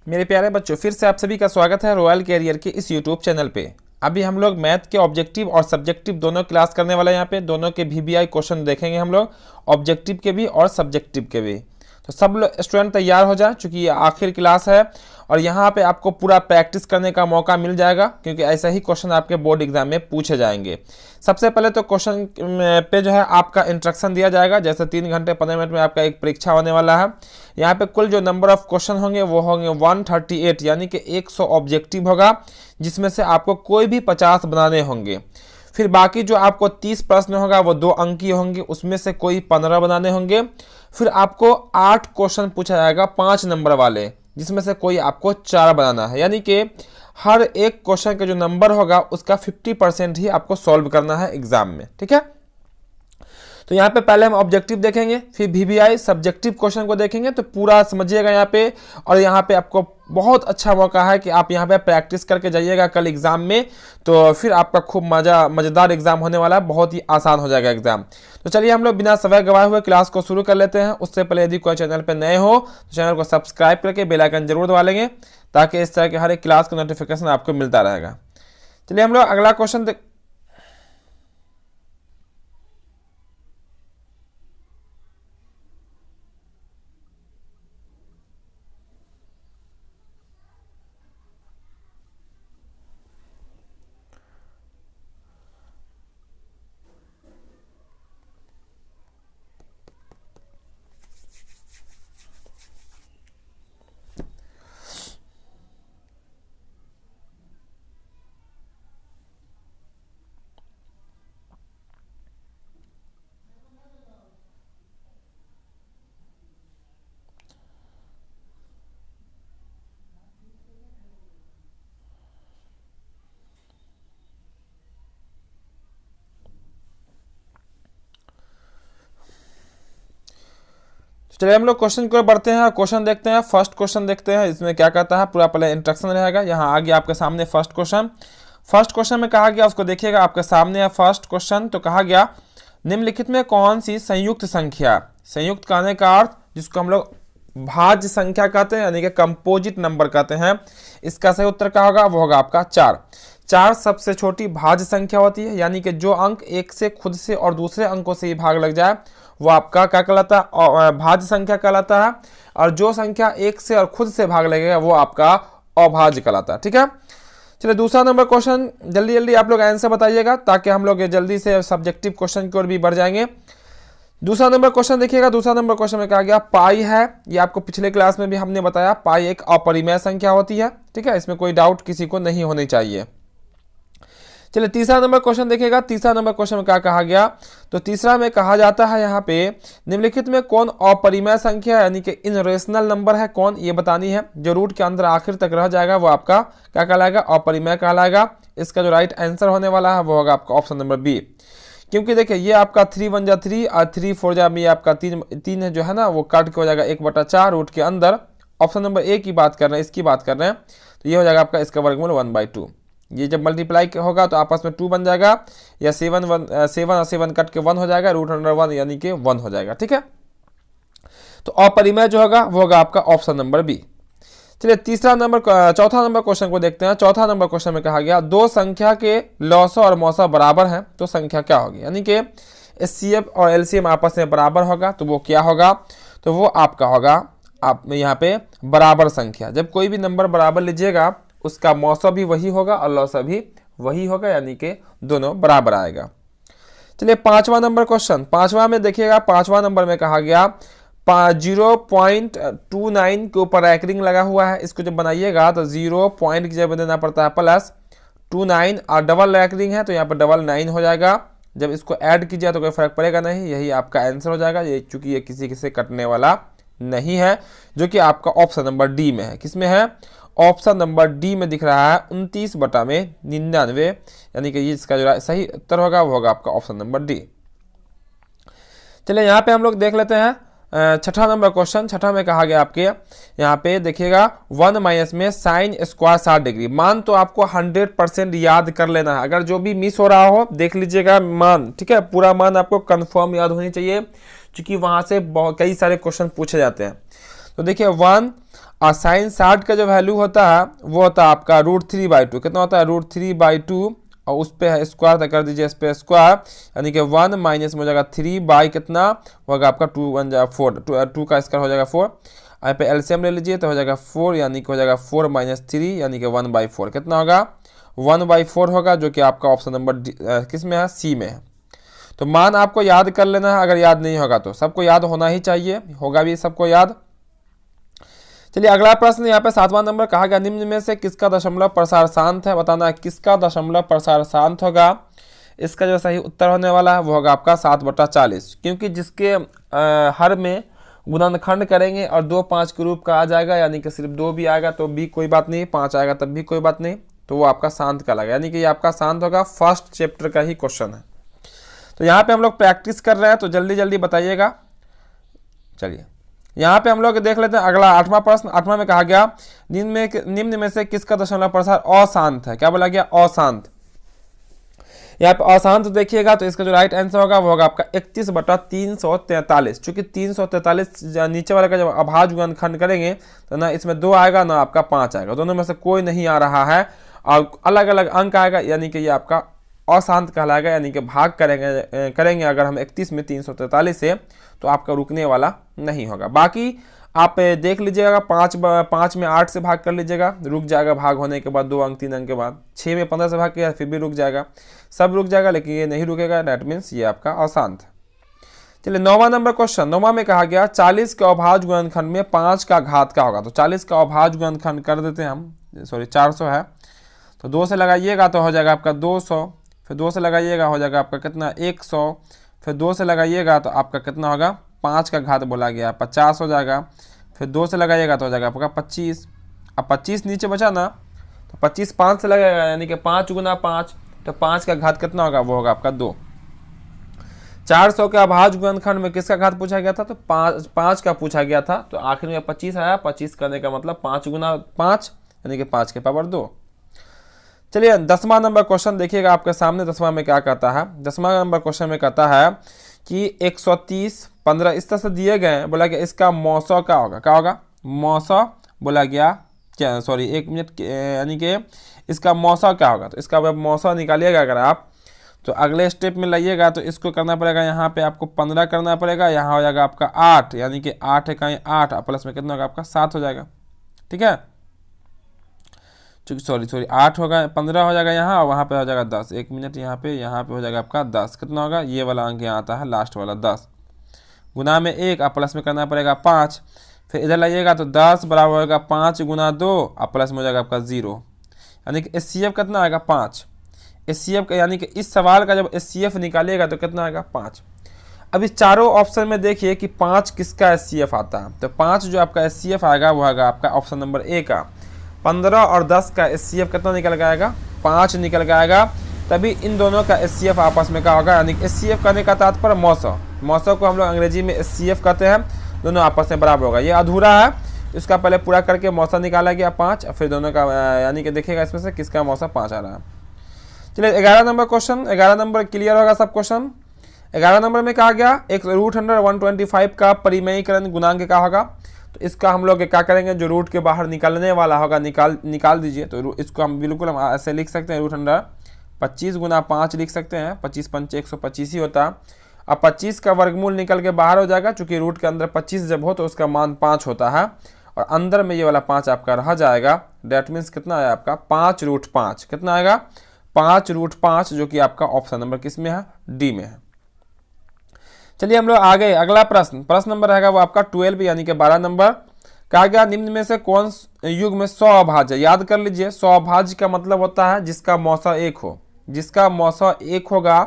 मेरे प्यारे बच्चों, फिर से आप सभी का स्वागत है रॉयल कैरियर के इस यूट्यूब चैनल पे। अभी हम लोग मैथ के ऑब्जेक्टिव और सब्जेक्टिव दोनों क्लास करने वाले हैं। यहाँ पे दोनों के VBI क्वेश्चन देखेंगे हम लोग, ऑब्जेक्टिव के भी और सब्जेक्टिव के भी। तो सब लोग स्टूडेंट तैयार हो जाए, चूँकि ये आखिर क्लास है और यहाँ पे आपको पूरा प्रैक्टिस करने का मौका मिल जाएगा, क्योंकि ऐसा ही क्वेश्चन आपके बोर्ड एग्जाम में पूछे जाएंगे। सबसे पहले तो क्वेश्चन पे जो है आपका इंस्ट्रक्शन दिया जाएगा। जैसे 3 घंटे 15 मिनट में आपका एक परीक्षा होने वाला है। यहाँ पे कुल जो नंबर ऑफ क्वेश्चन होंगे वो होंगे 138, यानी कि 100 ऑब्जेक्टिव होगा, जिसमें से आपको कोई भी 50 बनाने होंगे। फिर बाकी जो आपको 30 प्रश्न होगा वो 2 अंकीय होंगे, उसमें से कोई 15 बनाने होंगे। फिर आपको 8 क्वेश्चन पूछा जाएगा 5 नंबर वाले, जिसमें से कोई आपको 4 बनाना है। यानी कि हर एक क्वेश्चन का जो नंबर होगा उसका 50% ही आपको सॉल्व करना है एग्जाम में। ठीक है, तो यहाँ पे पहले हम ऑब्जेक्टिव देखेंगे, फिर VBI सब्जेक्टिव क्वेश्चन को देखेंगे। तो पूरा समझिएगा यहाँ पे, और यहाँ पे आपको बहुत अच्छा मौका है कि आप यहाँ पे प्रैक्टिस करके जाइएगा कल एग्जाम में। तो फिर आपका खूब मज़ेदार एग्जाम होने वाला है, बहुत ही आसान हो जाएगा एग्जाम। तो चलिए हम लोग बिना समय गवाए हुए क्लास को शुरू कर लेते हैं। उससे पहले यदि कोई चैनल पर नए हो तो चैनल को सब्सक्राइब करके बेल आइकन जरूर दबा लेंगे, ताकि इस तरह के हर एक क्लास का नोटिफिकेशन आपको मिलता रहेगा। चलिए हम लोग अगला क्वेश्चन चलिए हम लोग क्वेश्चन की ओर बढ़ते हैं। क्वेश्चन देखते हैं, फर्स्ट क्वेश्चन देखते हैं इसमें क्या कहता है। पूरा पहले इंस्ट्रक्शन रहेगा। यहाँ आ गया आपके सामने फर्स्ट क्वेश्चन। फर्स्ट क्वेश्चन में कहा गया, उसको देखिएगा, आपके सामने है फर्स्ट क्वेश्चन। तो कहा गया निम्नलिखित में कौन सी संयुक्त संख्या, संयुक्त कहने का अर्थ जिसको हम लोग भाज्य संख्या कहते हैं, यानी कि कंपोजिट नंबर कहते हैं, इसका सही उत्तर क्या होगा? वो होगा आपका 4। 4 सबसे छोटी भाज्य संख्या होती है, यानी कि जो अंक एक से खुद से और दूसरे अंकों से ही भाग लग जाए वो आपका क्या कहलाता है? भाज्य संख्या कहलाता है। और जो संख्या एक से और खुद से भाग लगेगा वो आपका अभाज्य कहलाता है। ठीक है, चलिए दूसरा नंबर क्वेश्चन, जल्दी जल्दी आप लोग आंसर बताइएगा, ताकि हम लोग जल्दी से सब्जेक्टिव क्वेश्चन की ओर भी बढ़ जाएंगे। दूसरा नंबर क्वेश्चन देखिएगा। दूसरा नंबर क्वेश्चन में कहा गया पाई है, ये आपको पिछले क्लास में भी हमने बताया, पाई एक अपरिमेय संख्या होती है। ठीक है, इसमें कोई डाउट किसी को नहीं होनी चाहिए। चलिए तीसरा नंबर क्वेश्चन देखिएगा। तीसरा नंबर क्वेश्चन में क्या कहा गया? तो तीसरा में कहा जाता है यहाँ पे निम्नलिखित में कौन अपरिमेय संख्या यानी कि इनरेशनल नंबर है, कौन, ये बतानी है। जो रूट के अंदर आखिर तक रह जाएगा वो आपका क्या कहलाएगा? अपरिमेय कहलाएगा। इसका जो राइट आंसर होने वाला है वो होगा आपका ऑप्शन नंबर बी। क्योंकि देखिए ये आपका 3 1 जा 3 और 3 4 जा में आपका 3 है जो है ना, वो काट के हो जाएगा 1/4 रूट के अंदर। ऑप्शन नंबर ए की बात कर रहे हैं, इसकी बात कर रहे हैं, तो ये हो जाएगा आपका इसका वर्गमूल 1/2। ये जब मल्टीप्लाई होगा तो आपस में 2 बन जाएगा, या 7 और 7 कट के 1 हो जाएगा, √1 यानी कि 1 हो जाएगा। ठीक है, तो अपरिमेय जो होगा वो होगा आपका ऑप्शन नंबर बी। चलिए चौथा नंबर क्वेश्चन को देखते हैं। चौथा नंबर क्वेश्चन में कहा गया दो संख्या के लॉसा और मौसा बराबर हैं तो संख्या क्या होगी, यानी कि HCF और LCM आपस में बराबर होगा तो वो क्या होगा? तो वो आपका होगा आप यहाँ पे बराबर संख्या। जब कोई भी नंबर बराबर लीजिएगा उसका मौसा भी वही होगा और लॉसा भी वही होगा, यानी कि दोनों बराबर आएगा। चलिए पांचवा नंबर क्वेश्चन, पांचवा में देखिएगा, पांचवा नंबर में कहा गया 0.29 के ऊपर रैकरिंग लगा हुआ है। इसको जब बनाइएगा तो 0 पॉइंट की जगह देना पड़ता है +29 और डबल रैकरिंग है तो यहाँ पर 99 हो जाएगा। जब इसको ऐड कीजिए तो कोई फर्क पड़ेगा नहीं, यही आपका आंसर हो जाएगा। ये चूंकि ये किसी से कटने वाला नहीं है, जो कि आपका ऑप्शन नंबर डी में है। किसमें है? ऑप्शन नंबर डी में दिख रहा है 29/99, यानी कि इसका जो सही उत्तर होगा वो होगा आपका ऑप्शन नंबर डी। चलिए यहाँ पे हम लोग देख लेते हैं छठा नंबर क्वेश्चन। छठा में कहा गया आपके यहाँ पे देखिएगा 1 माइनस में साइन स्क्वायर 60 डिग्री। मान तो आपको 100% याद कर लेना है, अगर जो भी मिस हो रहा हो देख लीजिएगा मान। ठीक है, पूरा मान आपको कंफर्म याद होनी चाहिए, क्योंकि वहां से कई सारे क्वेश्चन पूछे जाते हैं। तो देखिए 1 और साइन 60 का जो वैल्यू होता है वो होता है आपका √3/2। कितना होता है? √3/2, और उस पे है स्क्वायर, तो कर दीजिए इस पे स्क्वायर, यानी कि 1 माइनस में हो जाएगा 3 बाई कितना होगा आपका 2 1 जा 4, 2 का स्क्वायर हो जाएगा 4। यहाँ पे एलसीएम ले लीजिए तो हो जाएगा 4, यानी कि हो जाएगा 4 माइनस 3, यानी कि 1/4। कितना होगा? 1/4 होगा, जो कि आपका ऑप्शन नंबर किस में है? सी में है। तो मान आपको याद कर लेना है, अगर याद नहीं होगा तो सबको याद होना ही चाहिए, होगा भी सबको याद। चलिए अगला प्रश्न यहाँ पे 7वां नंबर कहा गया, निम्न में से किसका दशमलव प्रसार शांत है? बताना है किसका दशमलव प्रसार शांत होगा। इसका जो सही उत्तर होने वाला है वो होगा आपका 7/40, क्योंकि जिसके हर में गुणनखंड करेंगे और 2 5 के रूप का आ जाएगा, यानी कि सिर्फ 2 भी आएगा तो भी कोई बात नहीं, 5 आएगा तब भी कोई बात नहीं, तो वो आपका शांत कहलाएगा, यानी कि ये आपका शांत होगा। फर्स्ट चैप्टर का ही क्वेश्चन है। तो यहाँ पे हम लोग प्रैक्टिस कर रहे हैं, तो जल्दी जल्दी बताइएगा। चलिए यहाँ पे हम लोग देख लेते हैं अगला 8वां प्रश्न। 8वां में कहा गया, निम्न में से किसका दशमलव प्रसार अशांत है? क्या बोला गया? अशांत। यहाँ पे अशांत देखिएगा तो इसका जो राइट आंसर होगा वो होगा आपका 31/343। चूंकि 343 नीचे वाले का जब अभाज्य गुणनखंड करेंगे तो ना इसमें 2 आएगा ना आपका 5 आएगा, दोनों में से कोई नहीं आ रहा है और अलग अलग अंक आएगा, यानी कि ये आपका अशांत कहलाएगा, यानी कि भाग करेंगे अगर हम 31 में 343 से तो आपका रुकने वाला नहीं होगा। बाकी आप देख लीजिएगा, 5 में 8 से भाग कर लीजिएगा, रुक जाएगा भाग होने के बाद 2 अंक 3 अंक के बाद। 6 में 15 से भाग किया फिर भी रुक जाएगा, सब रुक जाएगा, लेकिन ये नहीं रुकेगा, दैट मीन्स ये आपका अशांत है। चलिए 9वां नंबर क्वेश्चन। 9वां में कहा गया 40 के अभाज्य गुणनखंड में 5 का घात क्या होगा? तो 40 का अभाज्य गुणनखंड कर देते हैं हम, सॉरी 400 है, तो 2 से लगाइएगा तो हो जाएगा आपका 200, फिर 2 से लगाइएगा हो जाएगा आपका कितना 100, फिर 2 से लगाइएगा तो आपका कितना होगा? 5 का घात बोला गया 50 हो जाएगा, फिर 2 से लगाइएगा तो हो जाएगा आपका 25। अब 25 नीचे बचा ना, तो 25 5 से लगेगा, यानी कि 5 गुना 5, तो 5 का घात कितना होगा? वो होगा आपका 2। 400 के अभाज्य गुणनखंड में किसका घात पूछा गया था? तो 5 का पूछा गया था, तो आखिर में 25 आया। 25 करने का मतलब 5 गुना 5, यानी कि 5 के पावर 2। चलिए 10वां नंबर क्वेश्चन देखिएगा आपके सामने। 10वां में क्या कहता है? 10वां नंबर क्वेश्चन में कहता है कि 130 15 इस तरह से दिए गए हैं, बोला गया इसका मौसा क्या होगा? क्या होगा? मौसा बोला गया, क्या सॉरी 1 मिनट, यानी कि इसका मौसा क्या होगा? तो इसका मौसा निकालिएगा अगर आप, तो अगले स्टेप में लाइएगा तो इसको करना पड़ेगा, यहाँ पे आपको 15 करना पड़ेगा, यहाँ हो जाएगा आपका 8, यानी कि 8 है कहीं 8 प्लस में कितना होगा आपका 7 हो जाएगा। ठीक है, सॉरी 8 होगा, 15 हो जाएगा यहाँ, और वहाँ पे हो जाएगा 10। 1 मिनट, यहाँ पे हो जाएगा आपका 10। कितना होगा? ये वाला अंक यहाँ आता है लास्ट वाला 10, गुना में 1 और प्लस में करना पड़ेगा 5। फिर इधर लाइएगा तो 10 बराबर होगा 5 गुना 2 और प्लस में हो जाएगा आपका 0, यानी कि SCF कितना आएगा? 5। SCF का यानी कि इस सवाल का जब SCF निकालिएगा तो कितना आएगा? 5। अब इस चारों ऑप्शन में देखिए कि 5 किसका SCF आता है, तो 5 जो आपका SCF आएगा वो आएगा आपका ऑप्शन नंबर ए का। 15 और 10 का SCF कितना निकल के आएगा? 5 निकल के आएगा। तभी इन दोनों का SCF आपस में क्या होगा? यानी कि SCF करने का तात्पर्य मौसा, मौसा को हम लोग अंग्रेजी में SCF कहते हैं, दोनों आपस में बराबर होगा। ये अधूरा है, इसका पहले पूरा करके मौसा निकाला गया 5, फिर दोनों का यानी कि देखिएगा इसमें से किसका मौसा 5 आ रहा है। चलिए 11 नंबर क्वेश्चन। 11 नंबर क्लियर होगा सब क्वेश्चन। 11 नंबर में कहा गया एक √125 का परिमेयीकरण गुणांक क्या होगा? तो इसका हम लोग क्या करेंगे, जो रूट के बाहर निकलने वाला होगा निकाल दीजिए। तो इसको हम बिल्कुल हम ऐसे लिख सकते हैं, √125 गुना 5 लिख सकते हैं, 25 पंचे 125 ही होता है। अब 25 का वर्गमूल निकल के बाहर हो जाएगा, चूंकि रूट के अंदर 25 जब हो तो उसका मान 5 होता है, और अंदर में ये वाला 5 आपका रह जाएगा। डेट मीन्स कितना है आपका? 5√5। कितना आएगा? 5√5, जो कि आपका ऑप्शन नंबर किस में है? डी में है। चलिए हम लोग आ गए अगला प्रश्न नंबर रहेगा वो आपका 12, यानी कि 12 नंबर। कहा गया निम्न में से कौन युग में 100 अभाज्य? याद कर लीजिए, 100 अभाज्य का मतलब होता है जिसका मौसा 1 हो। जिसका मौसा 1 होगा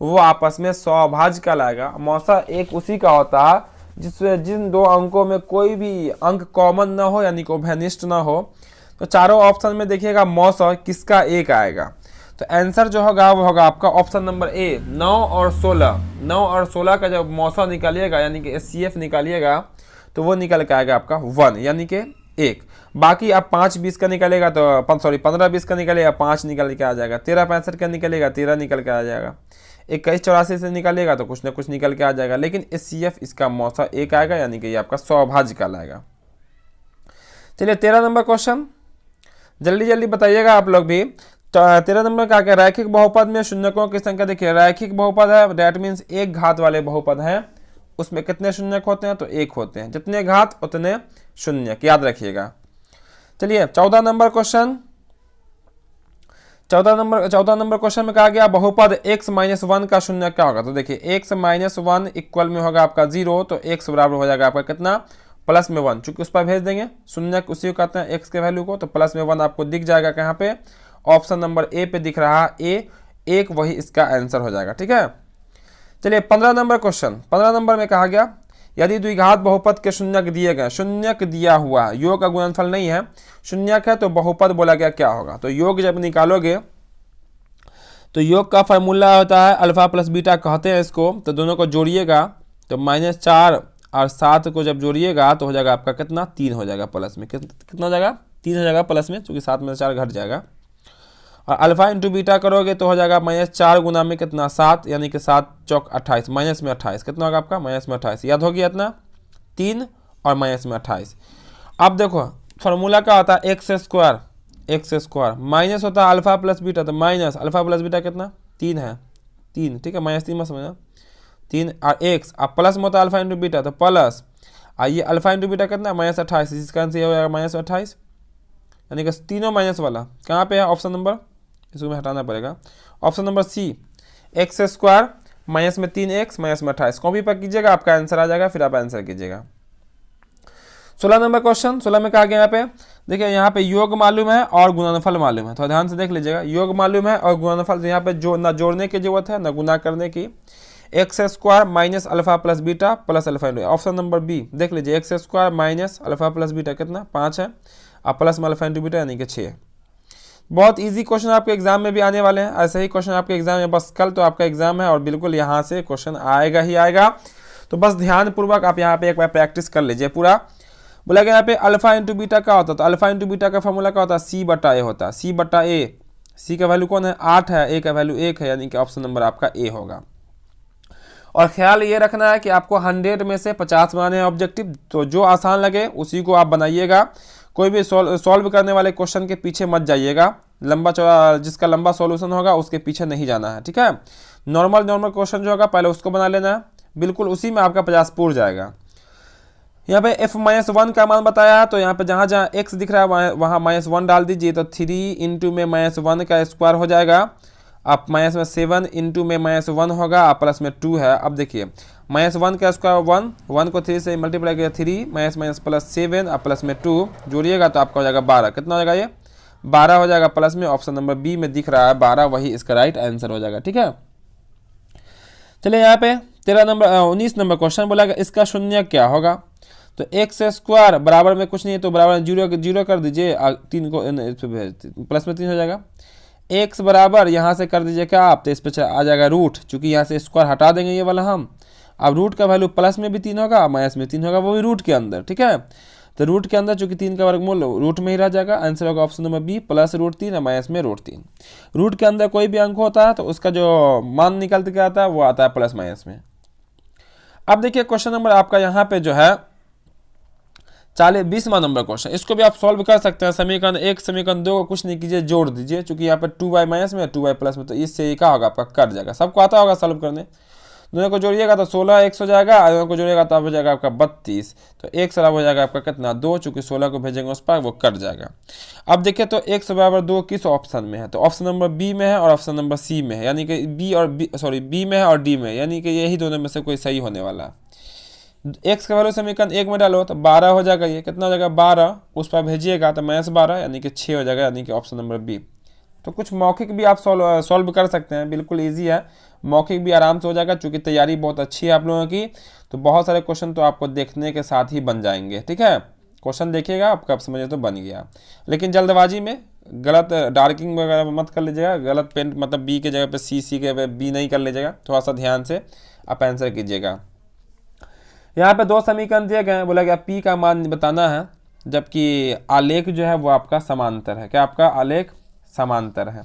वो आपस में 100 अभाज्य कहलाएगा। मौसा 1 उसी का होता है जिन 2 अंकों में कोई भी अंक कॉमन ना हो, यानी कि उभयनिष्ठ ना हो। तो चारों ऑप्शन में देखिएगा मौसा किसका 1 आएगा, तो आंसर जो होगा वो होगा आपका ऑप्शन नंबर ए, 9 और 16। 9 और 16 का जब मौसा निकालिएगा, यानी कि SCF निकालिएगा, तो वो निकल के आएगा आपका 1, यानी कि 1। बाकी आप 5-20 का निकलेगा तो 15-20 का निकलेगा 5 निकल के आ जाएगा। 13-65 का निकलेगा 13 निकल के आ जाएगा। 21-84 से निकालेगा तो कुछ ना कुछ निकल के आ जाएगा, लेकिन SCF इसका मौसा 1 आएगा, यानी कि ये आपका 100 अभाज्य कहलाएगा। चलिए 13 नंबर क्वेश्चन, जल्दी जल्दी बताइएगा आप लोग भी। तो 13 नंबर का क्या, रैखिक बहुपद में शून्यकों की संख्या। देखिए रैखिक बहुपद है, दैट मीन्स एक घात वाले बहुपद हैं, उसमें कितने शून्यक होते हैं, तो एक होते हैं, जितने घात उतने शून्यक, याद रखिएगा। चलिए 14 नंबर क्वेश्चन, 14 नंबर क्वेश्चन में कहा गया बहुपद x माइनस 1 का शून्यक क्या होगा। तो देखिए x माइनस 1 इक्वल में होगा आपका 0, तो x बराबर हो जाएगा आपका कितना, प्लस में 1, चूंकि उस पर भेज देंगे शून्यक उसी को कहते हैं x के वैल्यू को, तो प्लस में 1 आपको दिख जाएगा कहाँ पे, ऑप्शन नंबर ए पे दिख रहा है, ए एक, वही इसका आंसर हो जाएगा। ठीक है, चलिए 15 नंबर क्वेश्चन, 15 नंबर में कहा गया यदि द्विघात बहुपद के शून्यक दिए गए, शून्यक दिया हुआ, योग का गुणनफल नहीं है, शून्यक है तो बहुपद बोला गया क्या होगा। तो योग जब निकालोगे तो योग का फार्मूला होता है अल्फा प्लस बीटा कहते हैं इसको, तो दोनों को जोड़िएगा तो -4 और 7 को जब जोड़िएगा तो हो जाएगा आपका कितना, 3 हो जाएगा प्लस में, कितना हो जाएगा, 3 हो जाएगा प्लस में, चूंकि 7 में 4 घट जाएगा। और अल्फा इंटू बीटा करोगे तो हो जाएगा -4 गुना में कितना, 7, यानी कि 7 चौक 28, माइनस में 28, कितना होगा आपका, माइनस में 28, याद हो गया इतना, 3 और माइनस में 28। अब देखो फार्मूला क्या होता है, एक्स स्क्वायर माइनस होता है अल्फा प्लस बीटा, तो माइनस अल्फा प्लस बीटा कितना, 3 है, 3, ठीक है, -3 मत समझना, 3 और एक्स, अब प्लस में होता है अल्फा इंटू बीटा, तो प्लस, आइए अल्फा इंटू बीटा कितना, -28, इसका आंसर हो जाएगा -28, यानी कि तीनों माइनस वाला कहाँ पे है, ऑप्शन नंबर, इसको में हटाना पड़ेगा, option number C, X square minus में 3x माइनस में 28, कॉपी पर कीजिएगा आपका आंसर आ जाएगा, फिर आप आंसर कीजिएगा। 16 नंबर क्वेश्चन, 16 में कहा गया यहाँ पे, देखिए यहाँ पे योग मालूम है और गुणनफल मालूम है, तो ध्यान से देख लीजिएगा, योग मालूम है और गुणनफल, तो यहाँ पे जो ना जोड़ने की जरूरत है ना गुना करने की, X square minus alpha plus beta plus alpha into, option number B देख लीजिए, X square minus alpha plus beta कितना, 5 है, और प्लस में अल्फा इंटू बीटा यानी कि 6। बहुत इजी क्वेश्चन आपके एग्जाम में भी आने वाले हैं, ऐसे ही क्वेश्चन आपके एग्जाम में, बस कल तो आपका एग्जाम है और बिल्कुल यहाँ से क्वेश्चन आएगा ही आएगा, तो बस ध्यानपूर्वक आप यहाँ पे एक बार प्रैक्टिस कर लीजिए पूरा। बोला गया यहाँ पे अल्फा इंटू बीटा क्या होता है, तो अल्फा इंटू बीटा का फॉर्मूला क्या होता है, सी बटा ए होता है, सी बटा ए, सी का वैल्यू कौन है, 8 है, ए का वैल्यू 1 है, यानी कि ऑप्शन नंबर आपका ए होगा। और ख्याल ये रखना है कि आपको 100 में से 50 बनाने हैं ऑब्जेक्टिव, तो जो आसान लगे उसी को आप बनाइएगा, कोई भी सॉल्व करने वाले क्वेश्चन के पीछे मत जाइएगा, लंबा चौड़ा जिसका लंबा सॉल्यूशन होगा उसके पीछे नहीं जाना है, ठीक है। नॉर्मल क्वेश्चन जो होगा पहले उसको बना लेना है, बिल्कुल उसी में आपका 50 पूर जाएगा। यहाँ पे f-1 का मान बताया है, तो यहाँ पे जहाँ जहाँ x दिख रहा है वहाँ -1 डाल दीजिए, तो 3 इंटू में -1 का स्क्वायर हो जाएगा, अब माइनस में 7 इंटू में -1 होगा, प्लस में 2 है। अब देखिए -1 का स्क्वायर 1 को 3 से मल्टीप्लाई किया 3 माइनस प्लस 7 और प्लस में 2 जोड़िएगा तो आपका हो जाएगा 12, कितना हो जाएगा ये 12 हो जाएगा, प्लस में ऑप्शन नंबर बी में दिख रहा है 12, वही इसका राइट आंसर हो जाएगा, ठीक है। चलिए यहाँ पे 19 नंबर क्वेश्चन बोला इसका शून्य क्या होगा, तो एक्स स्क्वायर बराबर में कुछ नहीं है तो बराबर जीरो कर दीजिए, 3 को प्लस में 3 हो जाएगा, एक्स बराबर यहाँ से कर दीजिए क्या आप, तो इस पर आ जाएगा रूट, चूंकि यहाँ से स्क्वायर हटा देंगे ये वाला हम, अब रूट का वैल्यू प्लस में भी 3 होगा माइनस में 3 होगा, वो भी रूट के अंदर, ठीक है। तो रूट के अंदर चूंकि 3 का वर्गमूल रूट में ही रह जाएगा, आंसर होगा ऑप्शन नंबर बी +√3 और माइनस में √3। रूट के अंदर कोई भी अंक होता है तो उसका जो मान निकल के आता है वो आता है प्लस माइनस में। अब देखिए क्वेश्चन नंबर आपका यहाँ पे जो है 20वां नंबर क्वेश्चन, इसको भी आप सॉल्व कर सकते हैं। समीकरण 1 समीकरण 2 को कुछ नहीं कीजिए, जोड़ दीजिए, चूंकि यहाँ पे 2y माइनस में 2y प्लस में, तो इससे ये क्या होगा आपका कट जाएगा, सबको आता होगा सॉल्व करने। दोनों को जोड़िएगा तो 16x हो जाएगा, दोनों को जोड़िएगा तो हो जाएगा आपका 32, तो x बराबर हो जाएगा आपका कितना 2, चूंकि 16 को भेजेंगे उस पर वो कट जाएगा। अब देखिए तो x बराबर 2 किस ऑप्शन में है, तो ऑप्शन नंबर बी में है और ऑप्शन नंबर सी में है, यानी कि बी में है और डी में, यानी कि यही दोनों में से कोई सही होने वाला है। x का वैल्यू समीकरण 1 में डालो तो 12 हो जाएगा, ये कितना हो जाएगा 12, उस पर भेजिएगा तो -12 यानी कि 6 हो जाएगा, यानी कि ऑप्शन नंबर बी। तो कुछ मौखिक भी आप सॉल्व कर सकते हैं, बिल्कुल इजी है, मौखिक भी आराम से हो जाएगा, क्योंकि तैयारी बहुत अच्छी है आप लोगों की, तो बहुत सारे क्वेश्चन तो आपको देखने के साथ ही बन जाएंगे, ठीक है। क्वेश्चन देखिएगा आपका समझे तो बन गया, लेकिन जल्दबाजी में गलत डार्किंग वगैरह मत कर लीजिएगा, गलत पेंट मतलब बी के जगह पे सी के बी नहीं कर लीजिएगा, थोड़ा सा ध्यान से आप आंसर कीजिएगा। यहाँ पे 2 समीकरण दिए गए हैं, बोला गया पी का मान बताना है, जबकि आलेख जो है वो आपका समांतर है, क्या आपका आलेख समांतर है।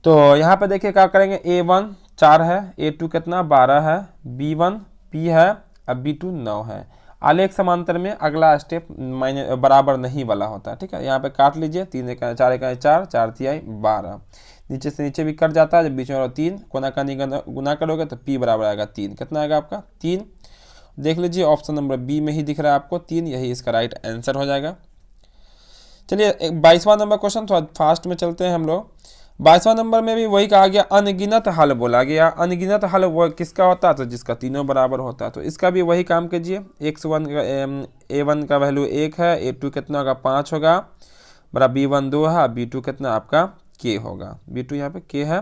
तो यहाँ पे देखिए क्या करेंगे, a1 4 है, a2 कितना 12 है, b1 p है, अब b2 9 है। आलेख समांतर में अगला स्टेप माइनस बराबर नहीं वाला होता है, ठीक है। यहाँ पे काट लीजिए, 3 इकाई 4 इकाई 4 4 तिहाई 12, नीचे से नीचे भी कट जाता है, जब बीच में 3 कोना कानी गुना करोगे तो p बराबर आएगा 3। कितना आएगा आपका 3। देख लीजिए ऑप्शन नंबर बी में ही दिख रहा है आपको 3, यही इसका राइट आंसर हो जाएगा। चलिए 22वां नंबर क्वेश्चन, थोड़ा फास्ट में चलते हैं हम लोग। 22वां नंबर में भी वही कहा गया, अनगिनत हल बोला गया। अनगिनत हल वो किसका होता है, तो जिसका तीनों बराबर होता है। तो इसका भी वही काम कीजिए, x1 a1 का वैल्यू 1 है, a2 कितना होगा 5 होगा, बराबर b1 2 है, b2 कितना आपका k होगा, b2 यहाँ पे k है।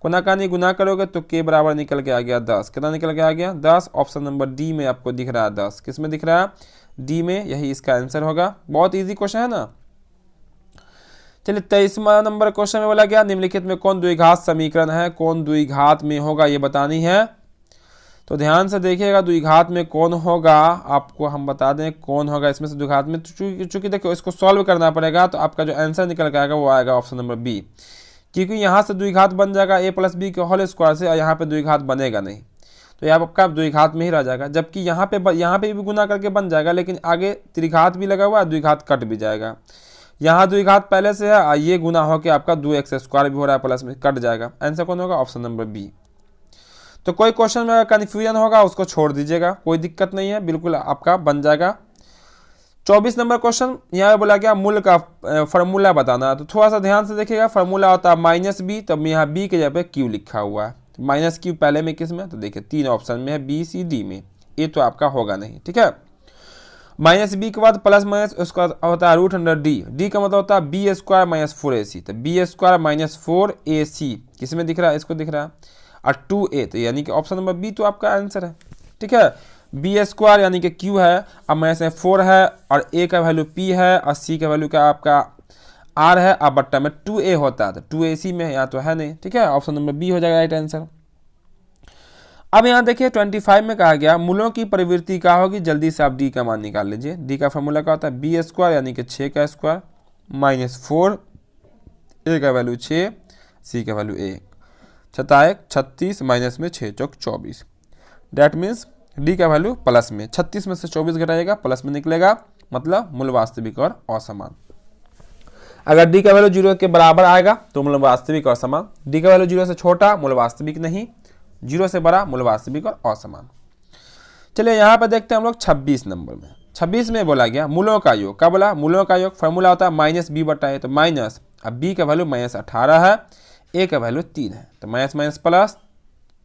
कोना कानी गुना करोगे तो k बराबर निकल के आ गया 10। कितना निकल के आ गया 10। ऑप्शन नंबर डी में आपको दिख रहा है 10। किस में दिख रहा है, डी में, यही इसका आंसर होगा। बहुत ईजी क्वेश्चन है ना। चलिए 23वां नंबर क्वेश्चन में बोला गया, निम्नलिखित में कौन द्विघात समीकरण है, कौन द्विघात में होगा ये बतानी है। तो ध्यान से देखिएगा द्विघात में कौन होगा, आपको हम बता दें कौन होगा इसमें से द्विघात में। चूंकि देखो इसको सॉल्व करना पड़ेगा, तो आपका जो आंसर निकल के आएगा वो आएगा ऑप्शन नंबर बी, क्योंकि यहाँ से द्विघात बन जाएगा a + b के होल स्क्वायर से, और यहाँ पे द्विघात बनेगा नहीं, तो यहाँ आपका द्विघात में ही रह जाएगा। जबकि यहाँ पे भी गुना करके बन जाएगा, लेकिन आगे त्रिघात भी लगा हुआ है, द्विघात कट भी जाएगा। यहाँ द्विघात पहले से है, ये गुना होकर आपका 2x² भी हो रहा है, प्लस में कट जाएगा। आंसर कौन होगा, ऑप्शन नंबर बी। तो कोई क्वेश्चन में अगर कन्फ्यूजन होगा उसको छोड़ दीजिएगा, कोई दिक्कत नहीं है, बिल्कुल आपका बन जाएगा। 24 नंबर क्वेश्चन, यहाँ बोला गया मूल का फार्मूला बताना। तो थोड़ा सा ध्यान से देखिएगा, फार्मूला होता है -b, तब यहाँ b के जगह पे q लिखा हुआ है। -q पहले में किस में, तो देखिए 3 ऑप्शन में है, b c d में, ये तो आपका होगा नहीं, ठीक है। -b के बाद प्लस माइनस उसका होता है √d, d का मतलब होता है b² - 4ac, तो b² - 4ac किस में दिख रहा है, इसको दिख रहा है, और 2a, तो यानी कि ऑप्शन नंबर बी तो आपका आंसर है, ठीक है। b² यानी कि q है, अब माइनस 4 है, और a का वैल्यू p है, और c का वैल्यू का आपका r है, अब बट्टा में 2a होता है, तो 2ac में यहाँ तो है नहीं, ठीक है। ऑप्शन नंबर बी हो जाएगा राइट आंसर। अब यहाँ देखिए 25 में कहा गया मूलों की प्रवृत्ति क्या होगी, जल्दी से आप डी का मान निकाल लीजिए। डी का फॉर्मूला क्या होता है, b² यानी कि 6 का स्क्वायर -4, a का वैल्यू 6, c का वैल्यू 1, 6 36 माइनस में 6 चौक 24, डैट मीन्स डी का वैल्यू प्लस में, 36 में से 24 घटाएगा प्लस में निकलेगा, मतलब मूल वास्तविक और असमान। अगर डी का वैल्यू 0 के बराबर आएगा तो मूल वास्तविक और समान, डी का वैल्यू 0 से छोटा मूल वास्तविक नहीं, 0 से बड़ा मूल वास्तविक और असमान। चलिए यहाँ पर देखते हैं हम लोग 26 नंबर में। 26 में बोला गया मूलों का योग, क्या बोला, मूलों का योग फार्मूला होता है -b/a, तो माइनस, अब b का वैल्यू -18 है, a का वैल्यू 3 है, तो माइनस माइनस प्लस,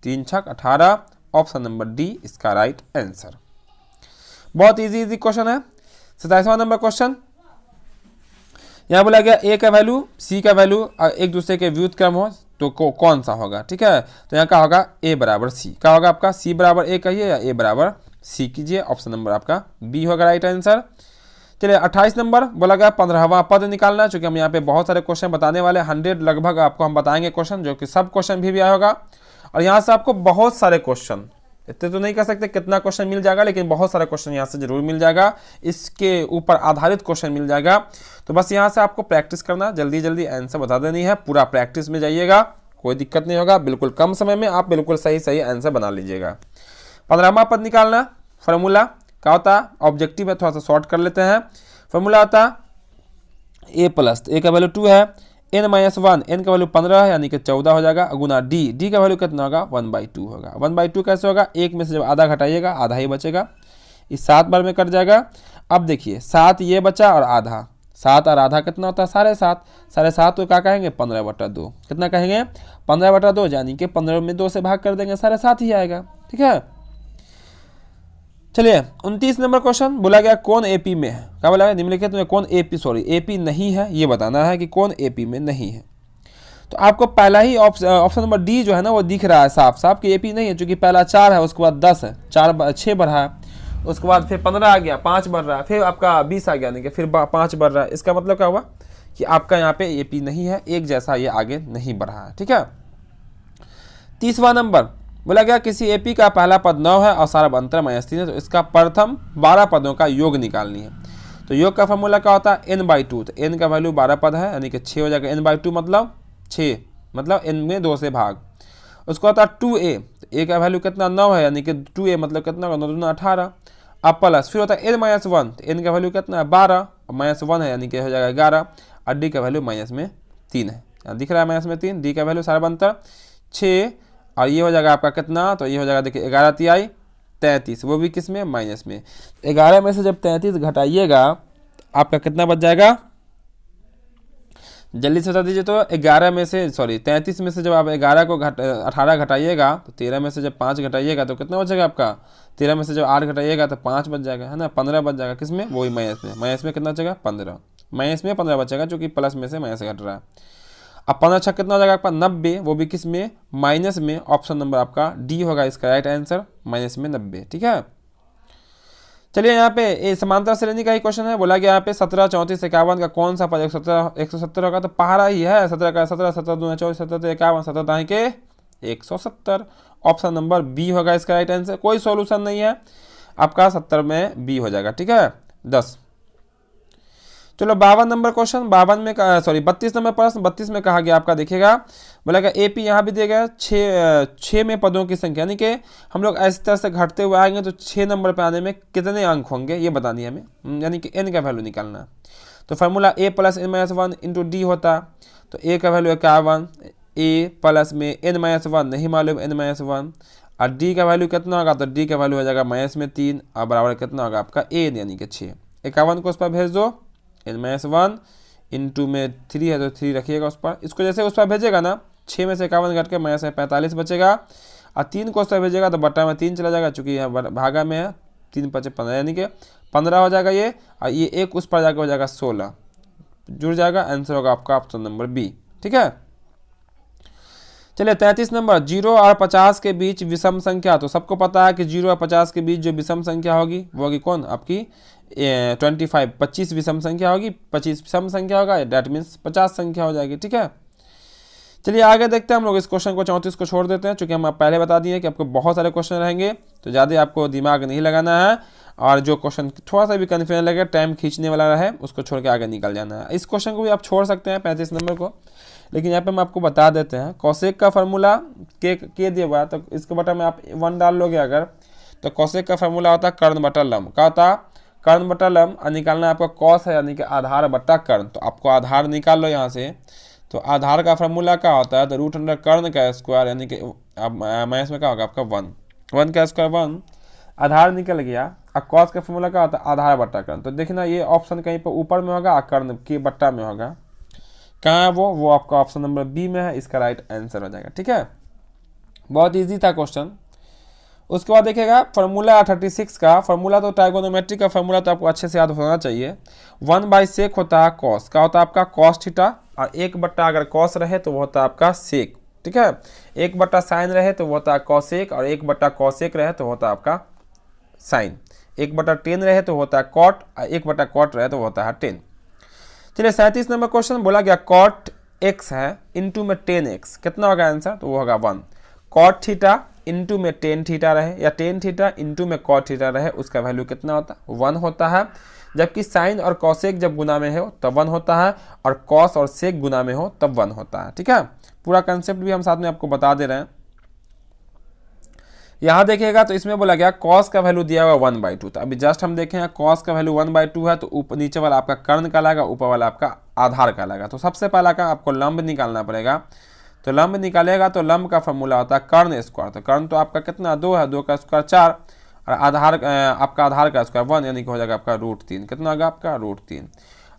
3 छक 18, ऑप्शन नंबर डी इसका राइट आंसर। बहुत इजी क्वेश्चन है। 27वां नंबर क्वेश्चन, यहाँ बोला गया a का वैल्यू c का वैल्यू एक दूसरे के व्युत्क्रम हो तो कौन सा होगा, ठीक है। तो यहाँ क्या होगा, a बराबर c, क्या होगा आपका c बराबर a कहिए या a बराबर c कीजिए, ऑप्शन नंबर आपका b होगा राइट आंसर। चलिए 28 नंबर बोला गया 15वां पद निकालना, चूंकि हम यहाँ पे बहुत सारे क्वेश्चन बताने वाले, 100 लगभग आपको हम बताएंगे क्वेश्चन, जो कि सब क्वेश्चन भी आया होगा, और यहाँ से आपको बहुत सारे क्वेश्चन, इतने तो नहीं कह सकते कितना क्वेश्चन मिल जाएगा, लेकिन बहुत सारा क्वेश्चन यहाँ से जरूर मिल जाएगा, इसके ऊपर आधारित क्वेश्चन मिल जाएगा। तो बस यहाँ से आपको प्रैक्टिस करना, जल्दी जल्दी आंसर बता देनी है, पूरा प्रैक्टिस में जाइएगा, कोई दिक्कत नहीं होगा, बिल्कुल कम समय में आप बिल्कुल सही आंसर बना लीजिएगा। 15वां पद निकालना, फार्मूला क्या होता है, ऑब्जेक्टिव है, थोड़ा सा शॉर्ट कर लेते हैं। फार्मूला होता a प्लस, a का वैल्यू 2 है, n-1, n का वैल्यू 15 है, यानी कि 14 हो जाएगा, गुना d का वैल्यू कितना होगा 1/2 होगा। 1/2 कैसे होगा, एक में से जब आधा घटाइएगा आधा ही बचेगा, इस 7 बार में कट जाएगा। अब देखिए 7 ये बचा और आधा, 7 और आधा कितना होता है 7.5, 7.5 तो क्या कहेंगे 15/2, कितना कहेंगे 15/2, यानी कि 15 में 2 से भाग कर देंगे 7.5 ही आएगा, ठीक है। चलिए 29 नंबर क्वेश्चन, बोला गया कौन एपी में है, क्या बोला है, निम्नलिखित में कौन एपी नहीं है, ये बताना है कि कौन एपी में नहीं है। तो आपको पहला ही ऑप्शन नंबर डी जो है ना वो दिख रहा है साफ साफ कि एपी नहीं है, चूंकि पहला 4 है, उसके बाद 10 है, 6 बढ़ा है, उसके बाद फिर 15 आ गया, 5 बढ़ रहा है, फिर आपका 20 आ गया, नहीं कि फिर 5 बढ़ रहा है। इसका मतलब क्या हुआ कि आपका यहाँ पे एपी नहीं है, एक जैसा ये आगे नहीं बढ़ा है, ठीक है। 30वां नंबर बोला गया किसी एपी का पहला पद 9 है और सारा अंतर -3 है, तो इसका प्रथम 12 पदों का योग निकालनी है। तो योग का फॉर्मूला क्या होता है n/2, तो n का वैल्यू 12 पद है, यानी कि 6 हो जाएगा, n/2 मतलब 6, मतलब n में 2 से भाग। उसको होता है 2a, तो a का वैल्यू कितना 9 है, यानी कि 2a मतलब कितना होगा 9 दूना 18, अब प्लस फिर होता है n माइनस वन, तो n का वैल्यू कितना है 12, और माइनस वन है यानी कि हो जाएगा 11, और d का वैल्यू माइनस में 3 है, यहाँ दिख रहा है माइनस में 3, d का वैल्यू सारा बनता 6, और ये हो जाएगा आपका कितना, तो ये हो जाएगा देखिए 11 तिहाई 33, वो भी किस में माइनस में। 11 में से जब 33 घटाइएगा आपका कितना बच जाएगा, जल्दी से बता दीजिए। तो 11 में से 33 में से जब आप 11 को 18 घटाइएगा, तो 13 में से जब 5 घटाइएगा तो कितना बचेगा आपका, 13 में से जब 8 घटाइएगा तो 5 बच जाएगा, है ना, 15 बच जाएगा, किस में, वही माइनस में कितना बचेगा 15, माइनस में 15 बचेगा, जो कि प्लस में से माइनस घट रहा है। अब 15 छः कितना हो जाएगा आपका 90, वो भी किस में, माइनस में। ऑप्शन नंबर आपका डी होगा इसका राइट आंसर, माइनस में 90, ठीक है। चलिए यहाँ पे समांतर श्रेणी का ही क्वेश्चन है, बोला गया यहाँ पे 17, 34, 51 का कौन सा पद 170 होगा, तो पहाड़ा ही है, 17 का 17, 17 दूना 24, 17 तो 51, 17 दाएं के 170, ऑप्शन नंबर बी होगा इसका राइट आंसर। कोई सॉल्यूशन नहीं है आपका, 70 में बी हो जाएगा, ठीक है। 10, चलो 52 नंबर क्वेश्चन, 52 में 32 नंबर प्रश्न, 32 में कहा गया आपका देखिएगा, बोला गया एपी यहाँ भी दिया गया 6 में पदों की संख्या, यानी कि हम लोग इस तरह से घटते हुए आएंगे तो 6 नंबर पे आने में कितने अंक होंगे ये बतानी है हमें, यानी कि n का वैल्यू निकालना है। तो formula a plus n minus one into D होता, तो a का वैल्यू 51, a प्लस में n माइनस वन नहीं मालूम n माइनस वन, और d का वैल्यू कितना होगा, तो d का वैल्यू हो जाएगा माइनस में 3, और बराबर कितना होगा आपका a यानी कि 6। 51 को उस पर भेज दो, n माइनस वन इंटू में 3 है तो 3 रखिएगा उस पर, इसको जैसे उस पर भेजेगा ना 6 में से 51 घट के माइनस में 45 बचेगा, और 3 को उस पर भेजेगा तो बट्टा में 3 चला जाएगा, चूंकि यहाँ भागा में है 3 5 15 यानी कि 15 हो जाएगा ये, और ये एक उस पर जाकर हो जाएगा 16, जुड़ जाएगा, आंसर होगा आपका ऑप्शन नंबर बी, ठीक है। चलिए 33 नंबर, 0 और 50 के बीच विषम संख्या, तो सबको पता है कि 0 और 50 के बीच जो विषम संख्या होगी वो होगी कौन, आपकी 25 विषम संख्या होगी, 25 विषम संख्या होगा, डेट मीन्स 50 संख्या हो जाएगी, ठीक है। चलिए आगे देखते हैं हम लोग इस क्वेश्चन को, 34 को छोड़ देते हैं, क्योंकि हम पहले बता दिए कि आपको बहुत सारे क्वेश्चन रहेंगे, तो ज़्यादा आपको दिमाग नहीं लगाना है, और जो क्वेश्चन थोड़ा सा भी कन्फ्यूजन लगे, टाइम खींचने वाला रहे, उसको छोड़ के आगे निकल जाना है। इस क्वेश्चन को भी आप छोड़ सकते हैं 35 नंबर को, लेकिन यहाँ पे हम आपको बता देते हैं कौशिक का फार्मूला के दिया हुआ है, तो इसके बटा में आप 1 डाल लोगे अगर, तो कौशिक का फार्मूला होता है कर्ण बटा लंब, क्या होता है कर्ण बटा लंब, और निकालना आपका कौस है यानी कि आधार बटा कर्ण, तो आपको आधार निकाल लो यहाँ से, तो आधार का फार्मूला क्या होता है, तो रूट अंडर कर्ण का स्क्वायर, यानी कि माइनस में क्या होगा आपका 1 का स्क्वायर 1, आधार निकल गया। और कॉस का फार्मूला क्या होता है आधार बट्टा कर्ण, तो देखना ये ऑप्शन कहीं पर ऊपर में होगा, कर्ण के बट्टा में होगा, कहाँ है वो आपका ऑप्शन नंबर बी में है, इसका राइट आंसर हो जाएगा, ठीक है। बहुत ईजी था क्वेश्चन। उसके बाद देखिएगा फार्मूला 36 का फार्मूला, तो ट्राइगोनोमेट्री का फार्मूला तो आपको अच्छे से याद होना चाहिए। 1/sec होता है कॉस, क्या होता है आपका कॉस थीटा, और 1 अगर कॉस रहे तो वो होता है आपका सेक, ठीक है। 1 साइन रहे तो वो होता है कॉसेक, और 1 कॉसेक रहे तो होता है आपका साइन, 1/10 रहे तो होता है कॉट, और 1/कॉट रहे तो होता है 10। चलिए 37 नंबर क्वेश्चन, बोला गया कॉट x है इंटू में 10x, कितना होगा आंसर, तो वो होगा 1। कॉट थीटा इंटू में टेन थीटा रहे, या टेन थीटा इंटू में कॉट थीटा रहे, उसका वैल्यू कितना होता है 1 होता है, जबकि साइन और कॉसेक जब गुना में हो तब 1 होता है, और कॉस और सेक गुना में हो तब 1 होता है, ठीक है। पूरा कंसेप्ट भी हम साथ में आपको बता दे रहे हैं। यहाँ देखिएगा तो इसमें बोला गया कॉस का वैल्यू दिया हुआ 1/2, तो अभी जस्ट हम देखें कॉस का वैल्यू 1/2 है, तो ऊपर नीचे वाला आपका कर्ण का लागा, ऊपर वाला आपका आधार का लागा। तो सबसे पहला का आपको लंब निकालना पड़ेगा, तो लंब निकालेगा तो लंब का फॉर्मूला होता है कर्ण स्क्वायर, तो कर्ण तो आपका कितना 2 है, 2 का स्क्वायर 4, और आधार आपका आधार का स्क्वायर 1, यानी कि हो जाएगा आपका √3, कितना होगा आपका √3।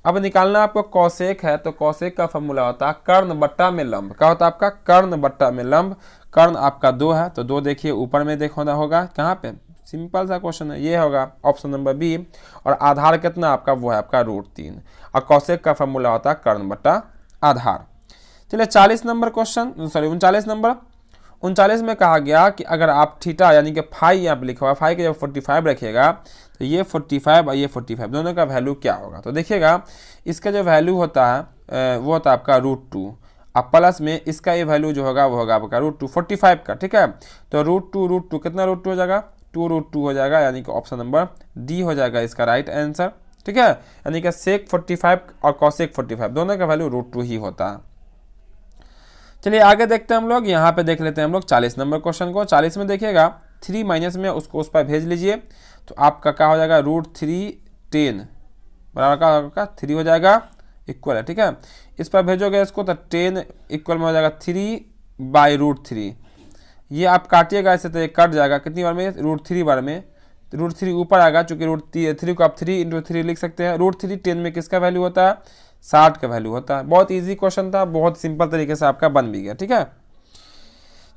अब निकालना आपको कौशिक है, तो कौशिक का फॉर्मूला होता है कर्ण बट्टा में लंब, क्या होता है आपका कर्ण बट्टा में लंब, कर्ण आपका 2 है, तो 2 देखिए ऊपर में देखना होगा, कहाँ पे, सिंपल सा क्वेश्चन है, ये होगा ऑप्शन नंबर बी, और आधार कितना आपका वो है आपका √3, और कौशिक का फॉर्मूला होता है कर्ण बट्टा आधार। चलिए 40 नंबर क्वेश्चन, 39 नंबर, 39 में कहा गया कि अगर आप थीटा यानी कि फाई यहाँ पे लिखा हुआ, फाई के जब 45 रखिएगा तो ये 45 और ये 45 दोनों का वैल्यू क्या होगा, तो देखिएगा इसका जो वैल्यू होता है वो होता है आपका √2, अब प्लस में इसका ये वैल्यू जो होगा वो होगा आपका √2 45 का, ठीक है। तो √2 कितना √2 हो जाएगा 2√2 हो जाएगा, यानी कि ऑप्शन नंबर डी हो जाएगा इसका राइट आंसर, ठीक है। यानी कि सेक 45 और कॉसेक 45 दोनों का वैल्यू √2 ही होता है। चलिए आगे देखते हैं हम लोग, यहाँ पे देख लेते हैं हम लोग 40 नंबर क्वेश्चन को। 40 में देखिएगा 3 माइनस में उसको उस पर भेज लीजिए, तो आपका क्या हो जाएगा, √3 बराबर का होगा 3 हो जाएगा, इक्वल है, ठीक है। इस पर भेजोगे इसको तो 10 इक्वल में हो जाएगा 3/√3। ये आप काटिएगा ऐसे तो ये कट जाएगा कितनी बार में, √3 बार में। √3 ऊपर आएगा, चूंकि √3 को आप 3 × 3 लिख सकते हैं। √3 10 में किसका वैल्यू होता है, 60 का वैल्यू होता है। बहुत इजी क्वेश्चन था, बहुत सिंपल तरीके से आपका बन भी गया, ठीक है।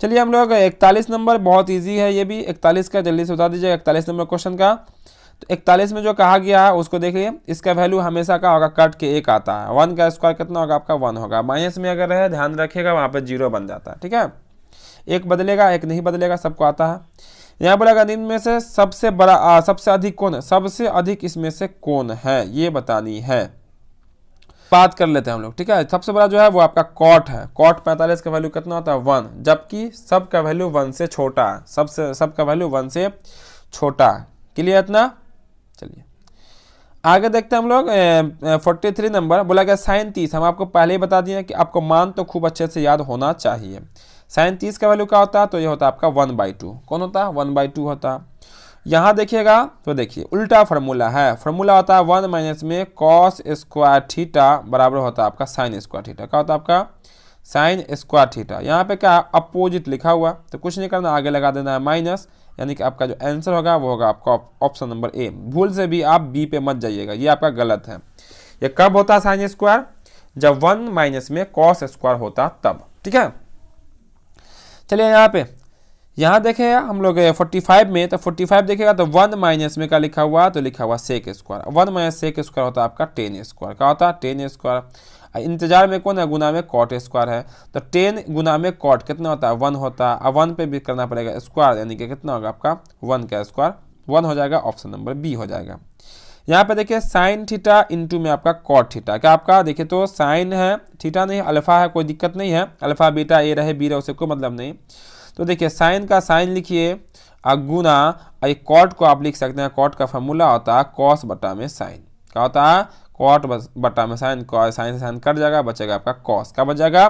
चलिए हम लोग 41 नंबर, बहुत इजी है ये भी, 41 का जल्दी से बता दीजिए 41 नंबर क्वेश्चन का। तो 41 में जो कहा गया है उसको देखिए, इसका वैल्यू हमेशा का होगा कट के 1 आता है। 1 का स्क्वायर कितना होगा आपका 1 होगा, माइनस में अगर रहे ध्यान रखिएगा वहाँ पे 0 बन जाता है, ठीक है। एक बदलेगा एक नहीं बदलेगा, सबको आता है। यहाँ बोलेगा निम्न में से सबसे बड़ा सबसे अधिक कौन है, सबसे अधिक इसमें से कौन है ये बतानी है। बात कर लेते हैं हम लोग, ठीक है। सबसे बड़ा जो है वो आपका कॉट है। कॉट 45 का वैल्यू कितना होता है 1, जबकि सब का वैल्यू 1 से छोटा है, सब का वैल्यू 1 से छोटा है। क्लियर इतना। चलिए आगे देखते हैं हम लोग 43 नंबर। बोला गया sin 30, हम आपको पहले ही बता दिए कि आपको मान तो खूब अच्छे से याद होना चाहिए। sin 30 का वैल्यू क्या होता है, तो ये होता है आपका 1/2। कौन होता है, 1/2 होता है। यहाँ देखिएगा तो देखिए उल्टा फार्मूला है, फार्मूला होता है 1 माइनस में cos स्क्वायर थीटा बराबर होता है आपका sin स्क्वायर थीटा। क्या होता है आपका sin स्क्वायर थीटा। यहाँ पे क्या अपोजिट लिखा हुआ, तो कुछ नहीं करना, आगे लगा देना है माइनस, यानी कि आपका जो आंसर होगा वो होगा आपका ऑप्शन नंबर ए। भूल से भी आप बी पे मत जाइएगा, ये आपका गलत है। ये कब होता है sin स्क्वायर, जब 1 माइनस में cos स्क्वायर होता तब, ठीक है। चलिए यहाँ देखें हम लोग 45 में, तो 45 देखेगा तो 1 माइनस में क्या लिखा हुआ, तो लिखा हुआ sec square. 1 minus sec square होता है आपका 10 स्क्वायर। क्या होता है 10 स्क्वायर। इंतजार में कौन है, गुना में कॉट स्क्वायर है, तो 10 गुना में कॉट कितना होता है 1 होता है। अब 1 पे भी करना पड़ेगा स्क्वायर, यानी कि कितना होगा आपका 1 का स्क्वायर 1 हो जाएगा, ऑप्शन नंबर बी हो जाएगा। यहाँ पे देखिए साइन थीटा इंटू में आपका कॉट थीटा। क्या आपका देखिए तो साइन है, थीटा नहीं, अल्फा है, कोई दिक्कत नहीं है। अल्फा बीटा ए रहे बी रहे उससे कोई मतलब नहीं। तो देखिए साइन का साइन लिखिए, गुना एक कॉट को आप लिख सकते हैं। कॉट का फॉर्मूला होता है कॉस बटा में साइन। क्या होता है कॉट बटा में साइन, साइन से साइन कट जाएगा, बचेगा आपका कॉस। क्या बच जाएगा,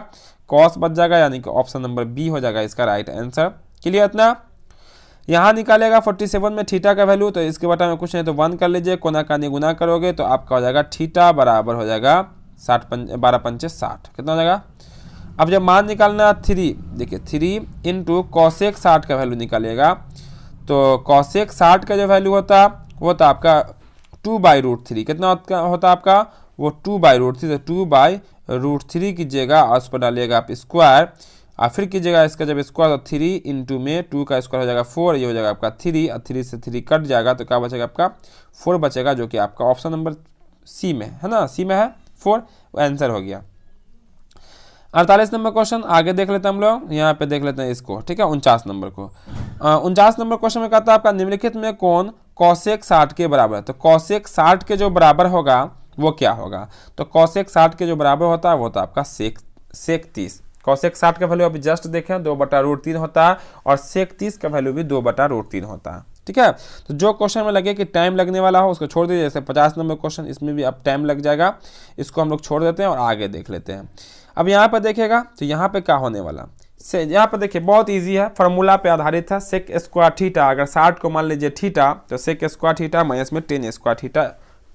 कॉस बच जाएगा, यानी कि ऑप्शन नंबर बी हो जाएगा इसका राइट आंसर। क्लियर इतना। यहाँ निकालेगा 47 में थीटा का वैल्यू, तो इसके बटा में कुछ नहीं तो 1 कर लीजिए, कोना कानी गुना करोगे तो आपका हो जाएगा थीटा बराबर हो जाएगा 12 पंचे 60। कितना हो जाएगा। अब जब मान निकालना 3, देखिए 3 इंटू कॉसेक 60 का वैल्यू निकालिएगा, तो कॉसेक 60 का जो वैल्यू होता वो होता आपका 2/√3। कितना होता आपका वो 2/√3, तो 2/√3 कीजिएगा और उस पर डालिएगा आप स्क्वायर, और फिर कीजिएगा इसका जब स्क्वायर, तो 3 इंटू में 2 का स्क्वायर हो जाएगा 4, ये हो जाएगा आपका 3, और 3 से 3 कट जाएगा तो क्या बचेगा आपका 4 बचेगा, जो कि आपका ऑप्शन नंबर सी में है ना, सी में है 4, आंसर हो गया। 48 नंबर क्वेश्चन आगे देख लेते हैं हम लोग, यहाँ पे देख लेते हैं इसको, ठीक है। 49 नंबर को 49 नंबर क्वेश्चन में कहता है आपका निम्नलिखित में कौन कॉसेक 60 के बराबर है। तो कॉसेक 60 के जो बराबर होगा वो क्या होगा, तो कॉसेक 60 के जो बराबर होता है वो होता है आपका सेक 30। कॉसेक 60 का वैल्यू अभी जस्ट देखें 2/√3 होता है, और सेक 30 का वैल्यू भी 2/√3 होता है, ठीक है। तो जो क्वेश्चन में लगे कि टाइम लगने वाला हो उसको छोड़ दीजिए। जैसे 50 नंबर क्वेश्चन, इसमें भी अब टाइम लग जाएगा, इसको हम लोग छोड़ देते हैं और आगे देख लेते हैं। अब यहाँ पर देखिएगा तो यहाँ पे क्या होने वाला से, यहाँ पर देखिए बहुत इजी है, फार्मूला पे आधारित है। सेक स्क्वायर थीटा, अगर 60 को मान लीजिए थीटा, तो सेक स्क्वायर थीटा माइनस में 10 स्क्वायर थीटा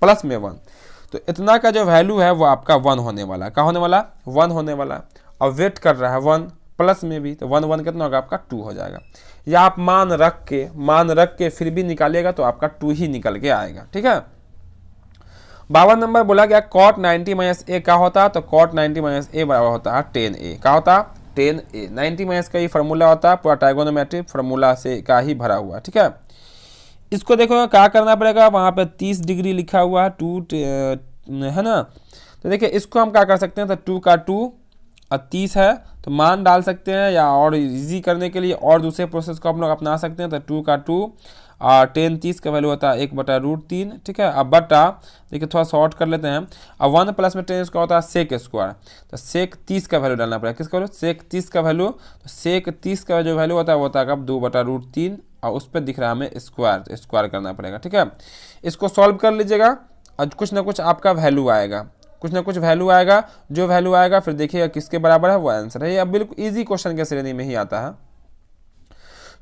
प्लस में 1, तो इतना का जो वैल्यू है वो आपका 1 होने वाला। क्या होने वाला 1 होने वाला। और वेट कर रहा है 1 प्लस में भी, तो 1 कितना होगा आपका 2 हो जाएगा। या आप मान रख के फिर भी निकालिएगा तो आपका 2 ही निकल के आएगा, ठीक है। 52 नंबर बोला गया cot 90 माइनस ए क्या होता है, तो cot 90 माइनस ए बराबर होता है 10a। क्या होता है 10a। 90 माइनस का ही फार्मूला होता है, पूरा ट्राइगोनोमेट्रिक फार्मूला से का ही भरा हुआ, ठीक है। इसको देखो क्या करना पड़ेगा, वहाँ पे 30 डिग्री लिखा हुआ है 2 है ना। तो देखिए इसको हम क्या कर सकते हैं, तो 2 का 2 और 30 है तो मान डाल सकते हैं, या और इजी करने के लिए और दूसरे प्रोसेस को हम लोग अपना सकते हैं। तो 2 का 2 और 10 30 का वैल्यू होता है 1/√3, ठीक है। अब बटा देखिए थोड़ा शॉर्ट कर लेते हैं। अब 1 प्लस में 10 इसका होता है सेक स्क्वायर, तो सेक 30 का वैल्यू डालना पड़ेगा। किसका वैल्यू, सेक 30 का वैल्यू। तो सेक 30 का जो वैल्यू होता है वो होता है कब 2/√3, और उस पर दिख रहा है हमें स्क्वायर, तो स्क्वायर करना पड़ेगा, ठीक है। इसको सॉल्व कर लीजिएगा और कुछ ना कुछ आपका वैल्यू आएगा, कुछ ना कुछ वैल्यू आएगा। जो वैल्यू आएगा फिर देखिएगा किसके बराबर है वो आंसर है। ये अब बिल्कुल इजी क्वेश्चन के श्रेणी में ही आता है।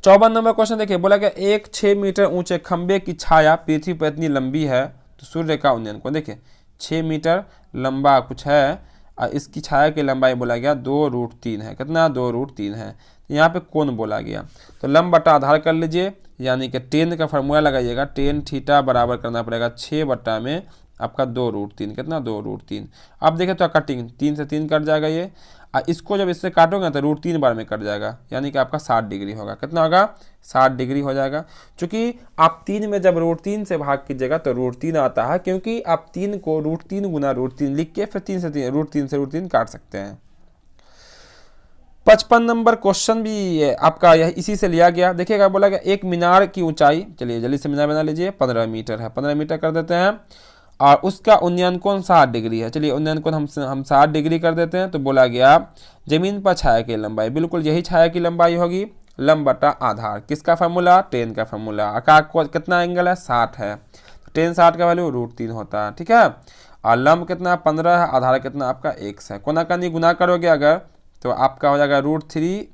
54 नंबर क्वेश्चन देखिए, बोला कि एक 6 मीटर ऊंचे खंबे की छाया पृथ्वी पर इतनी लंबी है तो सूर्य का उन्नयन को देखिए 6 मीटर लंबा कुछ है और इसकी छाया की लंबाई बोला गया 2√3 है। कितना? 2√3 है। यहाँ पे कोण बोला गया, तो लंब बटा आधार कर लीजिए, यानी कि टेन का फार्मूला लगाइएगा। टेन थीटा बराबर करना पड़ेगा 6 बटा में आपका 2√3। कितना? 2√3। अब देखिए तो कटिंग 3 से 3 कट जाएगा ये, और इसको जब इससे काटोगे तो √3 बार में कट जाएगा, यानी कि आपका 60 डिग्री होगा। कितना होगा? 60 डिग्री हो जाएगा। चूंकि आप 3 में जब √3 से भाग कीजिएगा तो √3 आता है, क्योंकि आप 3 को √3 गुना √3 लिख के फिर 3 से 3 √3 काट सकते हैं। 55 नंबर क्वेश्चन भी आपका यह इसी से लिया गया। देखिएगा बोला गया एक मीनार की ऊंचाई, चलिए जल्दी से मीनार बना लीजिए, 15 मीटर है। 15 मीटर कर देते हैं, और उसका उन्नयन कोण 60 डिग्री है। चलिए उन्नयन कोण हम 60 डिग्री कर देते हैं। तो बोला गया जमीन पर छाया की लंबाई, बिल्कुल यही छाया की लंबाई होगी, लंब बटा आधार। किसका फार्मूला? टेन का फार्मूला। आकार को कितना एंगल है? 60 है, टेन 60 का वैल्यू √3 होता है। ठीक है, और लंब कितना? 15 है, आधार कितना आपका x है। कोना का नहीं गुना करोगे अगर तो आपका हो जाएगा √3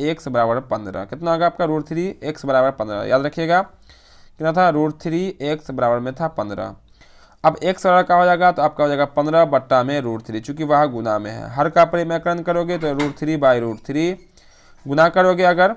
x बराबर 15। कितना होगा आपका? √3 x बराबर 15। याद रखिएगा कितना था? √3 x बराबर में था 15। अब x बराबर का हो जाएगा तो आपका हो जाएगा 15 बट्टा में √3, चूंकि वह गुना में है। हर का परिमेयकरण करोगे तो √3/√3 गुना करोगे अगर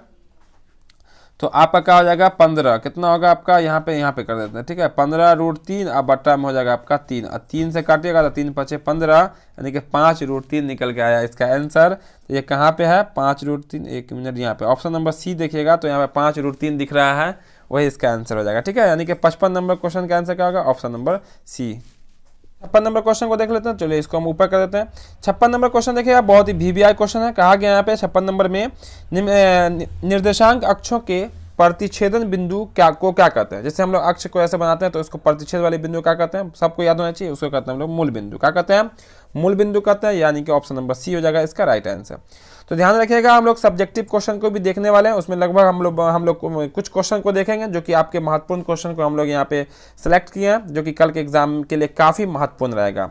तो आपका क्या हो जाएगा? 15। कितना होगा आपका? यहाँ पे कर देते हैं। ठीक है, 15√3 अब बट्टा में हो जाएगा आपका 3, और 3 से काटिएगा तो 3 × 5 = 15, यानी कि 5√3 निकल के आया इसका आंसर। तो ये कहाँ पे है? 5√3। 1 मिनट, यहाँ पे ऑप्शन नंबर सी देखिएगा तो यहाँ पे 5√3 दिख रहा है, वही इसका आंसर हो जाएगा। ठीक है, यानी कि 55 नंबर क्वेश्चन का आंसर क्या होगा? Option number C. 56 number question को देख लेते हैं, चलिए इसको हम ऊपर कर देते हैं। 56 नंबर क्वेश्चन देखिए, बहुत ही VBI क्वेश्चन है। कहा गया यहाँ पे 56 नंबर में निर्देशांक अक्षों के प्रतिच्छेदन बिंदु क्या कहते हैं? जैसे हम लोग अक्ष को ऐसे बनाते हैं तो उसको प्रतिच्छेद वाले बिंदु क्या कहते हैं? सबको याद होना चाहिए, उसको कहते हैं हम लोग मूल बिंदु। क्या कहते हैं? मूल बिंदु कहते हैं, यानी कि ऑप्शन नंबर सी हो जाएगा इसका राइट आंसर। तो ध्यान रखिएगा, हम लोग सब्जेक्टिव क्वेश्चन को भी देखने वाले हैं, उसमें लगभग हम लोग कुछ क्वेश्चन को देखेंगे जो कि आपके महत्वपूर्ण क्वेश्चन को हम लोग यहाँ पे सिलेक्ट किए हैं, जो कि कल के एग्जाम के लिए काफी महत्वपूर्ण रहेगा।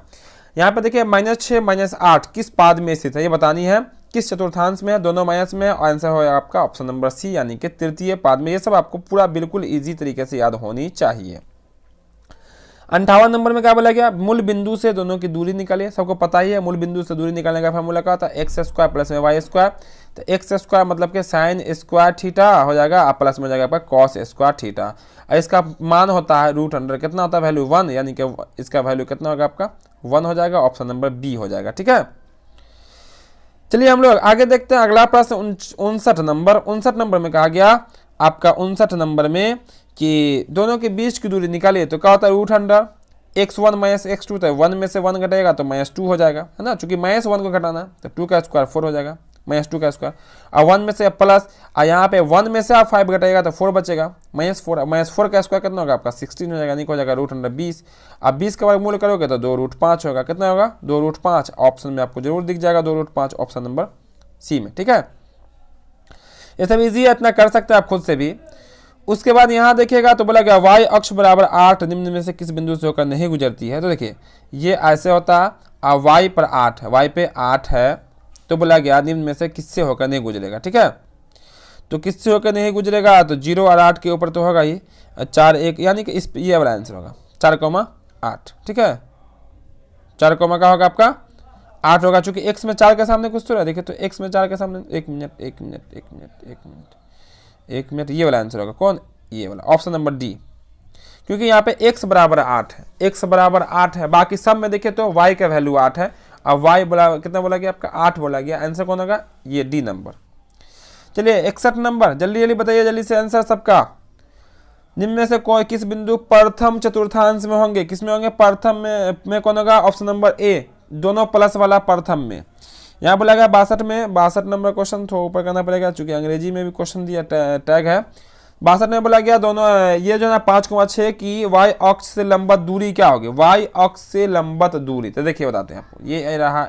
यहाँ पे देखिए -6 -8 किस पाद में स्थित है, ये बतानी है। किस चतुर्थांश में है? दोनों माइनस में है, और आंसर होगा आपका ऑप्शन नंबर सी, यानी कि तृतीय पाद में। ये सब आपको पूरा बिल्कुल इजी तरीके से याद होनी चाहिए। 58 नंबर में क्या बोला गया? मूल बिंदु से दोनों की दूरी निकालिए। सबको पता ही है मूल बिंदु से दूरी निकालने का फार्मूला क्या था? x² + y²। तो x² मतलब कि sin² थीटा हो जाएगा, और प्लस में हो जाएगा आपका cos² थीटा। और इसका मान होता है √100। कितना होता है वैल्यू? 1, यानी कि इसका वैल्यू कितना होगा आपका? 1 हो जाएगा। ऑप्शन नंबर बी हो जाएगा। ठीक है, चलिए हम लोग आगे देखते हैं। अगला प्रश्न 59 नंबर। 59 नंबर में कहा गया आपका 59 नंबर में कि दोनों के बीच की दूरी निकालिए। तो क्या होता है? √100 x1 - x2, तो 1 में से 1 घटेगा तो -2 हो जाएगा, है ना। चूंकि -1 को घटाना तो 2 का स्क्वायर 4 हो जाएगा, -2 का स्क्वायर। और 1 में से प्लस, और यहाँ पे 1 में से आप 5 घटाएगा तो 4 बचेगा, -4 का स्क्वायर कितना होगा आपका? 16 हो जाएगा, यानी हो जाएगा √100 20। अब 20 का वर्गमूल करोगे तो 2√5 होगा। कितना होगा? 2√5। ऑप्शन में आपको जरूर दिख जाएगा 2√5, ऑप्शन नंबर सी में। ठीक है, ये सब इजी है, इतना कर सकते हैं आप खुद से भी। उसके बाद यहाँ देखिएगा तो बोला गया y अक्ष बराबर 8 निम्न में से किस बिंदु से होकर नहीं गुजरती है। तो देखिए ये ऐसे होता है, y पर 8 है, y पे 8 है, तो बोला गया निम्न में से किससे होकर नहीं गुजरेगा। ठीक है, तो किससे होकर नहीं गुजरेगा? तो 0 और 8 के ऊपर तो होगा ही 4 1, यानी कि इस ये वाला आंसर होगा 4,8। ठीक है, 4 का होगा आपका 8 होगा, चूंकि x में 4 के सामने कुछ तो रहा। देखिए तो x में 4 के सामने, एक मिनट, ये वाला आंसर होगा। कौन? ये वाला, ऑप्शन नंबर डी, क्योंकि यहाँ पे x बराबर 8 है, x बराबर 8 है। बाकी सब में देखे तो y का वैल्यू 8 है, अब y बोला कितना बोला गया आपका? 8 बोला गया। आंसर कौन होगा? ये डी नंबर। चलिए 61 नंबर, जल्दी बताइए जल्दी से आंसर सबका। निम्न में से कोई किस बिंदु प्रथम चतुर्थांश में होंगे? किस में होंगे? प्रथम में कौन होगा? ऑप्शन नंबर ए, दोनों प्लस वाला प्रथम में। यहाँ बोला गया 62 में, 62 नंबर क्वेश्चन थोड़ा ऊपर करना पड़ेगा, चूंकि अंग्रेजी में भी क्वेश्चन दिया टैग है। 62 में बोला गया दोनों ये जो है 5,6 की y अक्ष से लंबवत दूरी क्या होगी? y अक्ष से लंबवत दूरी, तो देखिए बताते हैं आपको। ये रहा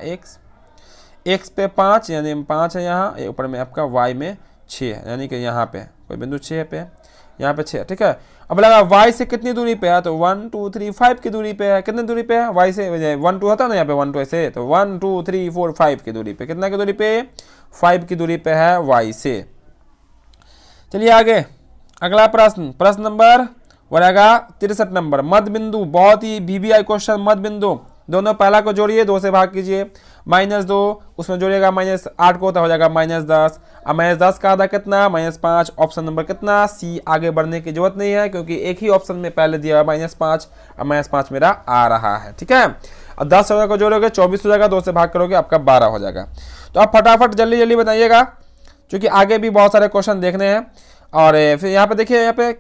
x पे 5, यानी 5 है यहाँ, ऊपर में आपका y में 6 है, यानी कि यहाँ पे कोई बिंदु 6 पे है, यहाँ पे 6। ठीक है, अब लगा y से कितनी दूरी पे है? तो 1 2 3 5 की दूरी पे है। कितनी दूरी पे है? y से 1 2 होता है ना, यहाँ पे 1 2 ऐसे, तो 1 2 3 4 5 की दूरी पे। कितना की दूरी पे? 5 की दूरी पे है y से। चलिए आगे, अगला प्रश्न, प्रश्न नंबर वो रहेगा 63 नंबर। मध्य बिंदु, बहुत ही VBI क्वेश्चन। मध्य बिंदु दोनों पहला को जोड़िए, 2 से भाग कीजिए, -2 उसमें जोड़िएगा, -8 को तो हो जाएगा -10। अब -10 का आधा कितना, -5। ऑप्शन नंबर कितना, सी। आगे बढ़ने की जरूरत नहीं है क्योंकि एक ही ऑप्शन में पहले दिया है -5, अब -5 मेरा आ रहा है, ठीक है। अब 10 को जोड़ोगे 24 हो जाएगा, 2 से भाग करोगे आपका 12 हो जाएगा। तो आप फटाफट जल्दी जल्दी बनाइएगा क्योंकि आगे भी बहुत सारे क्वेश्चन देखने हैं। और फिर यहाँ पे देखिए, यहाँ पे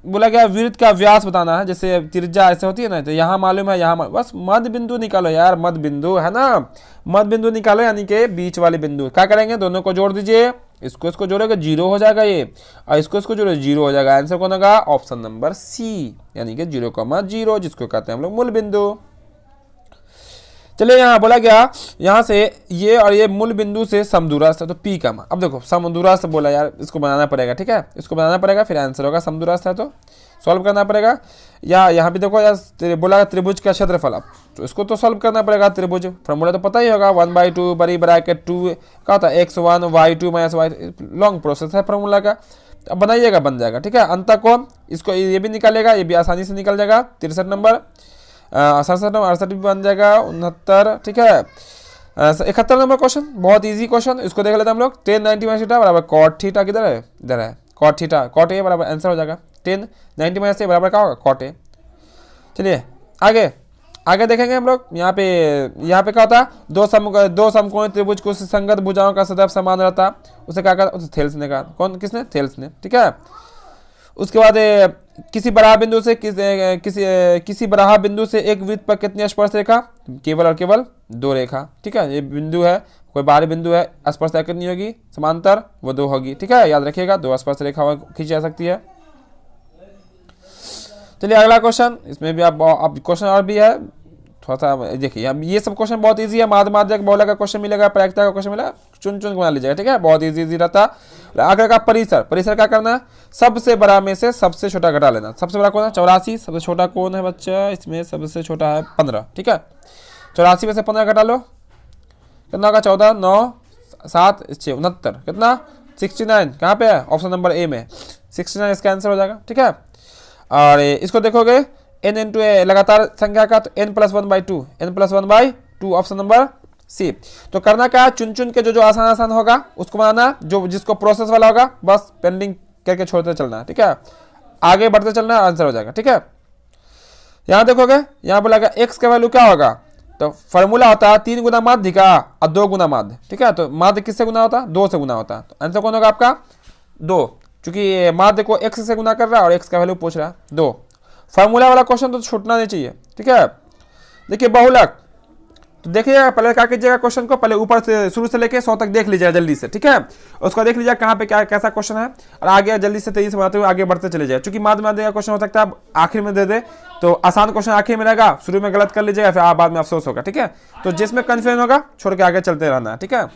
बोला गया वृत्त का व्यास बताना है, जैसे त्रिज्या ऐसे होती है ना, तो यहाँ मालूम है, यहाँ बस मध्य बिंदु निकालो यार, मध्य बिंदु है ना, मध्य बिंदु निकालो, यानी कि बीच वाले बिंदु। क्या करेंगे, दोनों को जोड़ दीजिए, इसको जोड़ोगे 0 हो जाएगा ये, और इसको जोड़ो 0 हो जाएगा। आंसर कौन होगा, ऑप्शन नंबर सी, यानी कि 0,0, जिसको कहते हैं हम लोग मूल बिंदु। चलिए यहाँ बोला गया, यहाँ से ये और ये मूल बिंदु से समदूरस्थ है, तो पी का मान। अब देखो समदूरस्थ बोला यार, इसको बनाना पड़ेगा, ठीक है, इसको बनाना पड़ेगा, फिर आंसर होगा समदूरस्थ है तो सॉल्व करना पड़ेगा। या यहाँ भी देखो यार, बोला त्रिभुज का क्षेत्रफल, अब तो इसको तो सॉल्व करना पड़ेगा। त्रिभुज फॉर्मूला तो पता ही होगा, 1/2 बड़ी ब्रैकेट 2 का होता है x1 y2 - y, long process है फॉर्मूला का। अब बनाइएगा, बन जाएगा, ठीक है। अंत को इसको ये भी निकालेगा, ये भी आसानी से निकल जाएगा। 63 नंबर, 67 नंबर, 68 भी बन जाएगा, 69, ठीक है। 71 नंबर क्वेश्चन, बहुत इजी क्वेश्चन, इसको देख लेते हैं हम लोग। 10 90 थीटा बराबर कॉट थीटा, किधर है, इधर है, कॉट थीटा, कॉट ए बराबर आंसर हो जाएगा 10 90 - ए बराबर क्या होगा, कॉट ए। चलिए आगे आगे देखेंगे हम लोग। यहाँ पे क्या होता है, दो समकोणीय त्रिभुज को संगत भुजाओं का सदैव समान रहता, उसे क्या कहता, थेल्स ने कहा। कौन, किसने, थेल्स ने, ठीक है। उसके बाद किसी बराह बिंदु से किसी बराह बिंदु से एक वृत्त पर कितनी स्पर्श रेखा, केवल और केवल 2 रेखा, ठीक है। ये बिंदु है, कोई बाहरी बिंदु है, स्पर्श रेखा कितनी होगी, समांतर, वो 2 होगी, ठीक है। याद रखिएगा 2 स्पर्श रेखा खींची जा सकती है। चलिए अगला क्वेश्चन, इसमें भी आप क्वेश्चन और भी है थोड़ा सा देखिए। अब ये सब क्वेश्चन बहुत इजी है, माध्य बहुलक का क्वेश्चन मिलेगा, प्रायिकता का क्वेश्चन मिलेगा, चुन बना लीजिएगा, ठीक है, बहुत इजी रहता है। आगे का परिसर क्या करना है, सबसे बड़ा में से सबसे छोटा घटा लेना। सबसे बड़ा कौन है, 84, सबसे छोटा कौन है बच्चा, इसमें सबसे छोटा है 15, ठीक है। 84 में से 15 घटा लो, कितना होगा, 14 9 7 6 69, कितना 69, कहाँ पे है, ऑप्शन नंबर ए में 69 इसका आंसर हो जाएगा, ठीक है। और इसको देखोगे n इंटू लगातार संख्या का, तो n+1/2, n+1/2, ऑप्शन नंबर सी। तो करना क्या है, चुन के जो आसान होगा उसको बनाना, जो जिसको प्रोसेस वाला होगा बस पेंडिंग करके छोड़ते चलना है, ठीक है। आगे बढ़ते चलना, आंसर हो जाएगा, ठीक है। यहाँ देखोगे, यहाँ बोला गया x का वैल्यू क्या होगा, तो फॉर्मूला होता है 3 गुना माध्य का और 2 गुना माध्य, ठीक है। तो माध्य किससे गुना होता है, 2 से गुना होता है, तो आंसर कौन होगा आपका 2, चूंकि माध्य को x से गुना कर रहा है और x का वैल्यू पूछ रहा है 2। फार्मूला वाला क्वेश्चन तो छूटना नहीं चाहिए, ठीक है। देखिए बहुलक, तो देखिए पहले क्या कीजिएगा, क्वेश्चन को पहले ऊपर से शुरू से लेके 100 तक देख लीजिएगा जल्दी से, ठीक है। उसको देख लीजिए कहाँ पे क्या कैसा क्वेश्चन है, और आगे जल्दी से तेजी से बनाते हुए आगे बढ़ते चले जाए। चूंकि माध्य का क्वेश्चन हो सकता है आखिर में दे दे, तो आसान क्वेश्चन आखिर में रहेगा, शुरू में गलत कर लीजिएगा, फिर बाद में अफसोस होगा, ठीक है। तो जिसमें कन्फ्यूजन होगा छोड़ के आगे चलते रहना है, ठीक है।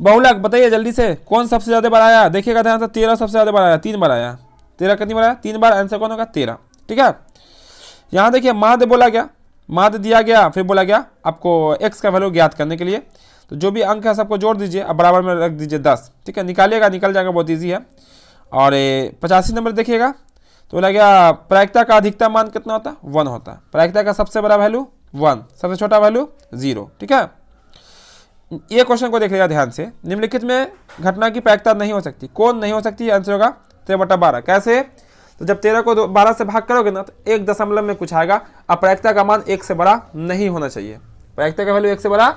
बहुलक बताइए जल्दी से, कौन सबसे ज्यादा बार आया, देखिएगा ध्यान से, 13 सबसे ज्यादा बार आया, 3 बार आया, 13 कितनी बार आया, 3 बार, आंसर कौन होगा 13, ठीक है। यहाँ देखिए माध्य बोला गया, माध्य दिया गया, फिर बोला गया आपको x का वैल्यू ज्ञात करने के लिए, तो जो भी अंक है सबको जोड़ दीजिए, अब बराबर में रख दीजिए 10, ठीक है। निकालिएगा, निकल जाएगा, बहुत ईजी है। और 85 नंबर देखिएगा, तो बोला गया प्रायिकता का अधिकतम मान कितना होता है, 1 होता है। प्रायिकता का सबसे बड़ा वैल्यू 1, सबसे छोटा वैल्यू 0, ठीक है। ये क्वेश्चन को देखिएगा ध्यान से, निम्नलिखित में घटना की प्रायिकता नहीं हो सकती, कौन नहीं हो सकती, आंसर होगा 13/12। कैसे, तो जब 13 को 12 से भाग करोगे ना, तो 1 दशमलव में कुछ आएगा। अब प्रायिकता का मान 1 से बड़ा नहीं होना चाहिए, प्रायिकता का वैल्यू 1 से बड़ा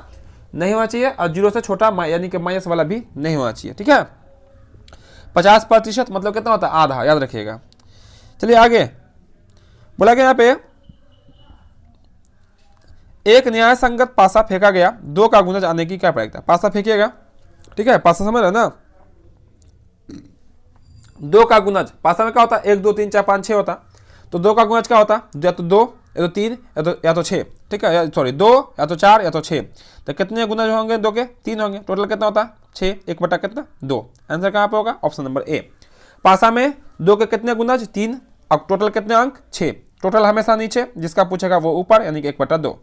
नहीं होना चाहिए, और 0 से छोटा यानी कि माइनस वाला भी नहीं होना चाहिए, ठीक है। 50% मतलब कितना होता है, आधा, याद रखिएगा। चलिए आगे बोला गया यहाँ पे, एक न्याय संगत पासा फेंका गया, 2 का गुणज आने की क्या प्रायिकता, पासा फेंकिएगा, ठीक है, पासा समझ रहे ना, 2 का गुणज, पासा में क्या होता है 1 2 3 4 5 6 होता, तो 2 का गुणज क्या होता, या तो 2 या तो 3 या तो 6, ठीक है, सॉरी 2 या तो 4 या तो 6, तो कितने गुणज होंगे 2 के, 3 होंगे, टोटल कितना होता है 6, 1 बटा कितना 2, आंसर कहाँ पे होगा, ऑप्शन नंबर ए। पासा में 2 के कितने गुणज 3, और टोटल कितने अंक 6, टोटल हमेशा नीचे, जिसका पूछेगा वो ऊपर, यानी कि 1/2।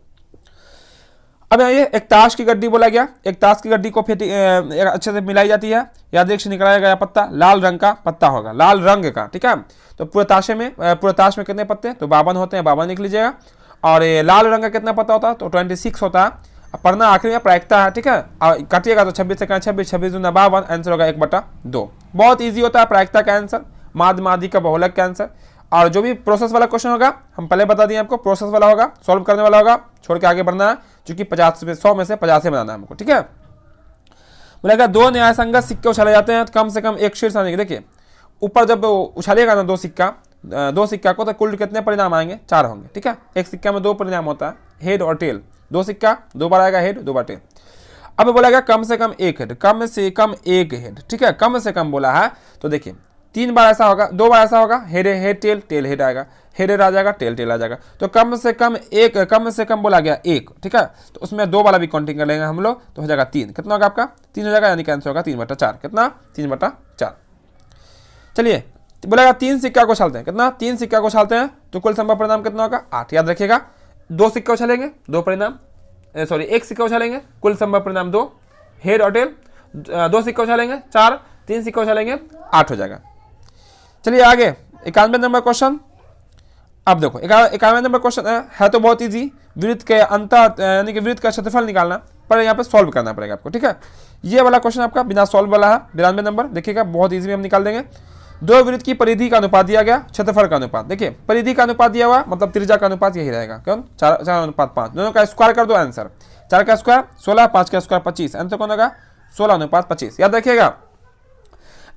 अब ये एक ताश की गड्डी बोला गया, एक ताश की गड्डी को फिर अच्छे से मिलाई जाती है, यादृक्ष निकाला गया पत्ता, लाल रंग का पत्ता होगा, लाल रंग का, ठीक है। तो पूरे ताश में कितने पत्ते, तो 52 होते हैं, 52 लिख लीजिएगा। और ये लाल रंग का कितना पत्ता होता है, तो 26 होता है। पढ़ना आखिर में प्रायिकता है, ठीक है। और काटिएगा तो 26 से 26, 26 दूना 52, आंसर होगा 1/2। बहुत ईजी होता है प्रायिकता का आंसर, माध्य माध्य का बहुलक का आंसर। और जो भी प्रोसेस वाला क्वेश्चन होगा, हम पहले बता दिए आपको, प्रोसेस वाला होगा, सॉल्व करने वाला होगा, छोड़ के आगे बढ़ना है, क्योंकि 100 में से 50 बनाना है हमको, ठीक है। बोलेगा 2 न्यायसंगत सिक्के उछाले जाते हैं तो कम से कम एक शीर्ष आने, देखिए ऊपर जब उछालेगा ना 2 सिक्का को, तो कुल कितने परिणाम आएंगे, 4 होंगे, ठीक है। एक सिक्का में 2 परिणाम होता है, हेड और टेल। 2 सिक्का 2 बार आएगा हेड, 2 बार टेल। अब बोलेगा कम से कम एक हेड, कम से कम एक हेड, ठीक है। कम से कम बोला है तो देखिए 3 बार ऐसा होगा, 2 बार ऐसा होगा, head head tail, tail head आएगा, हेड हेड आ जाएगा, टेल टेल आ जाएगा। तो कम से कम बोला गया एक, ठीक है। तो उसमें 2 वाला भी काउंटिंग कर लेंगे हम लोग, तो हो जाएगा 3। कितना होगा आपका, 3 हो जाएगा, यानी कि आंसर होगा 3/4। कितना, 3/4। चलिए बोलेगा 3 सिक्का को उछालते हैं, कितना, 3 सिक्का को उछालते हैं तो कुल संभव परिणाम कितना होगा, 8। याद रखिएगा 2 सिक्का उछालेंगे 2 परिणाम, सॉरी 1 सिक्का उछालेंगे कुल संभव परिणाम 2, हेड और टेल। 2 सिक्का उछालेंगे 4, 3 सिक्का उछालेंगे 8 हो जाएगा। चलिए आगे 91 नंबर क्वेश्चन। अब देखो 91 नंबर क्वेश्चन है तो बहुत इजी, वृत्त के अंत यानी कि वृत्त का क्षेत्रफल निकालना, पर यहाँ पे सॉल्व करना पड़ेगा आपको, ठीक है। ये वाला क्वेश्चन आपका बिना सॉल्व वाला है, 92 नंबर, देखिएगा बहुत इजी में हम निकाल देंगे। 2 वृत्त की परिधि का अनुपात दिया गया, क्षेत्रफल का अनुपात, देखिए परिधि का अनुपात दिया हुआ मतलब त्रिज्या का अनुपात यही रहेगा, कौन, 4:5, दोनों का स्क्वायर कर दो आंसर, 4 का स्क्वायर 16, 5 का स्क्वायर 25, आंसर कौन होगा 16:25। याद रखिएगा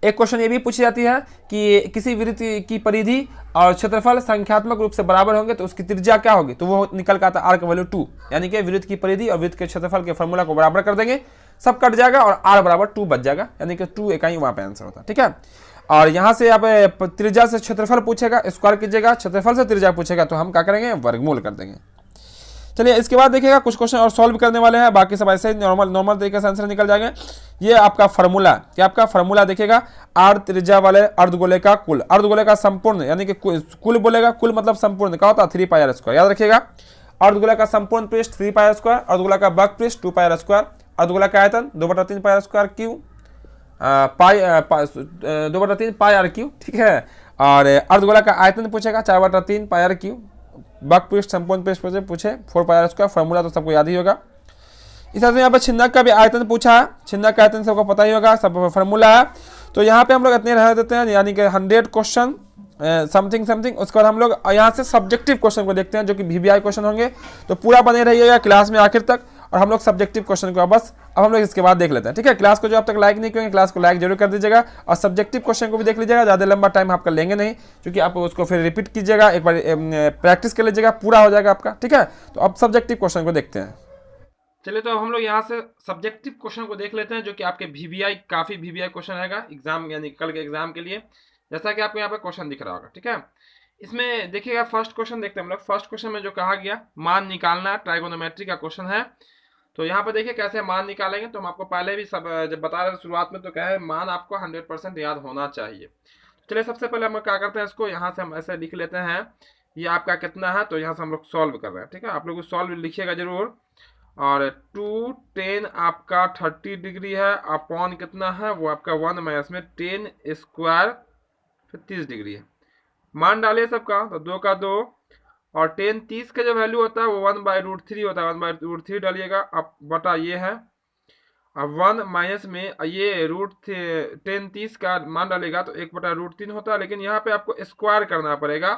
एक क्वेश्चन ये भी पूछी जाती है कि किसी वृत्त की परिधि और क्षेत्रफल संख्यात्मक रूप से बराबर होंगे तो उसकी त्रिज्या क्या होगी, तो वो निकल का आता आर का वैल्यू 2, यानी कि वृत्त की परिधि और वृत्त के क्षेत्रफल के फॉर्मूला को बराबर कर देंगे, सब कट जाएगा और आर बराबर 2 बच जाएगा, यानी कि 2 इकाई वहां पे आंसर होता है, ठीक है। और यहाँ से आप त्रिज्या से क्षेत्रफल पूछेगा, स्क्वायर कीजिएगा, क्षेत्रफल से त्रिज्या पूछेगा तो हम क्या करेंगे, वर्गमूल कर देंगे। चलिए इसके बाद देखिएगा कुछ क्वेश्चन और सॉल्व करने वाले हैं, बाकी सब ऐसे ही नॉर्मल तरीके से आंसर निकल जाएंगे। ये आपका फार्मूला, क्या आपका फार्मूला देखिएगा, आर त्रिज्या वाले अर्धगोले का कुल, अर्धगोले का संपूर्ण यानी कि कुल बोलेगा, कुल मतलब संपूर्ण क्या होता है 3πr²। याद रखिएगा अर्धगोला का संपूर्ण पृष्ठ 3πr², अर्धगोला का वक्र पृष्ठ 2πr², अर्धगोला का आयतन 2/3πr² क्यू, 2/3πr², ठीक है। और अर्धगोला का आयतन पूछेगा 4/3πr², वक्र पृष्ठ संपूर्ण पृष्ठ पूछे 4πr², फॉर्मूला तो सबको याद ही होगा। इस तरह से यहाँ पर छिन्नक का भी आयतन पूछा है, छिन्नक का आयतन सबको पता ही होगा, सब फॉर्मूला है। तो यहाँ पे हम लोग इतने रह देते हैं, यानी कि 100 क्वेश्चन समथिंग। उसके बाद हम लोग यहाँ से सब्जेक्टिव क्वेश्चन को देखते हैं जो कि VBI क्वेश्चन होंगे। तो पूरा बने रहिएगा क्लास में आखिर तक, और हम लोग सब्जेक्टिव क्वेश्चन को बस अब हम लोग इसके बाद देख लेते हैं, ठीक है। क्लास को जो अब तक लाइक नहीं किए क्लास को लाइक जरूर कर दीजिएगा, और सब्जेक्टिव क्वेश्चन को भी देख लीजिएगा, ज़्यादा लंबा टाइम आपका लेंगे नहीं, क्योंकि आप उसको फिर रिपीट कीजिएगा, एक बार प्रैक्टिस कर लीजिएगा, पूरा हो जाएगा आपका, ठीक है। तो अब सब्जेक्टिव क्वेश्चन को देखते हैं। चलिए तो अब हम लोग यहाँ से सब्जेक्टिव क्वेश्चन को देख लेते हैं, जो कि आपके VBI काफ़ी VBI क्वेश्चन रहेगा एग्जाम, यानी कल के एग्जाम के लिए, जैसा कि आपको यहाँ पे क्वेश्चन दिख रहा होगा, ठीक है। इसमें देखिएगा फर्स्ट क्वेश्चन देखते हैं हम लोग। फर्स्ट क्वेश्चन में जो कहा गया मान निकालना, ट्राइगोनोमेट्री का क्वेश्चन है। तो यहाँ पर देखिए कैसे मान निकालेंगे, तो हम आपको पहले भी सब जब बता रहे थे शुरुआत में, तो क्या है मान आपको 100% याद होना चाहिए। चलिए सबसे पहले हम क्या करते हैं, इसको यहाँ से हम ऐसे लिख लेते हैं, ये आपका कितना है, तो यहाँ से हम लोग सॉल्व कर रहे हैं, ठीक है। आप लोग सॉल्व लिखिएगा जरूर। और 2 10 आपका 30 डिग्री है, अपॉन कितना है वो आपका 1 माइनस में 10 स्क्वायर फिर 30 डिग्री है। मान डालिए सबका, तो 2 का 2 और 10 30 का जो वैल्यू होता है वो 1/√3 होता है, 1/√3 डालिएगा। अब बटा ये है, अब 1 माइनस में ये √10 30 का मान डालेगा तो 1/√3 होता है, लेकिन यहाँ पे आपको स्क्वायर करना पड़ेगा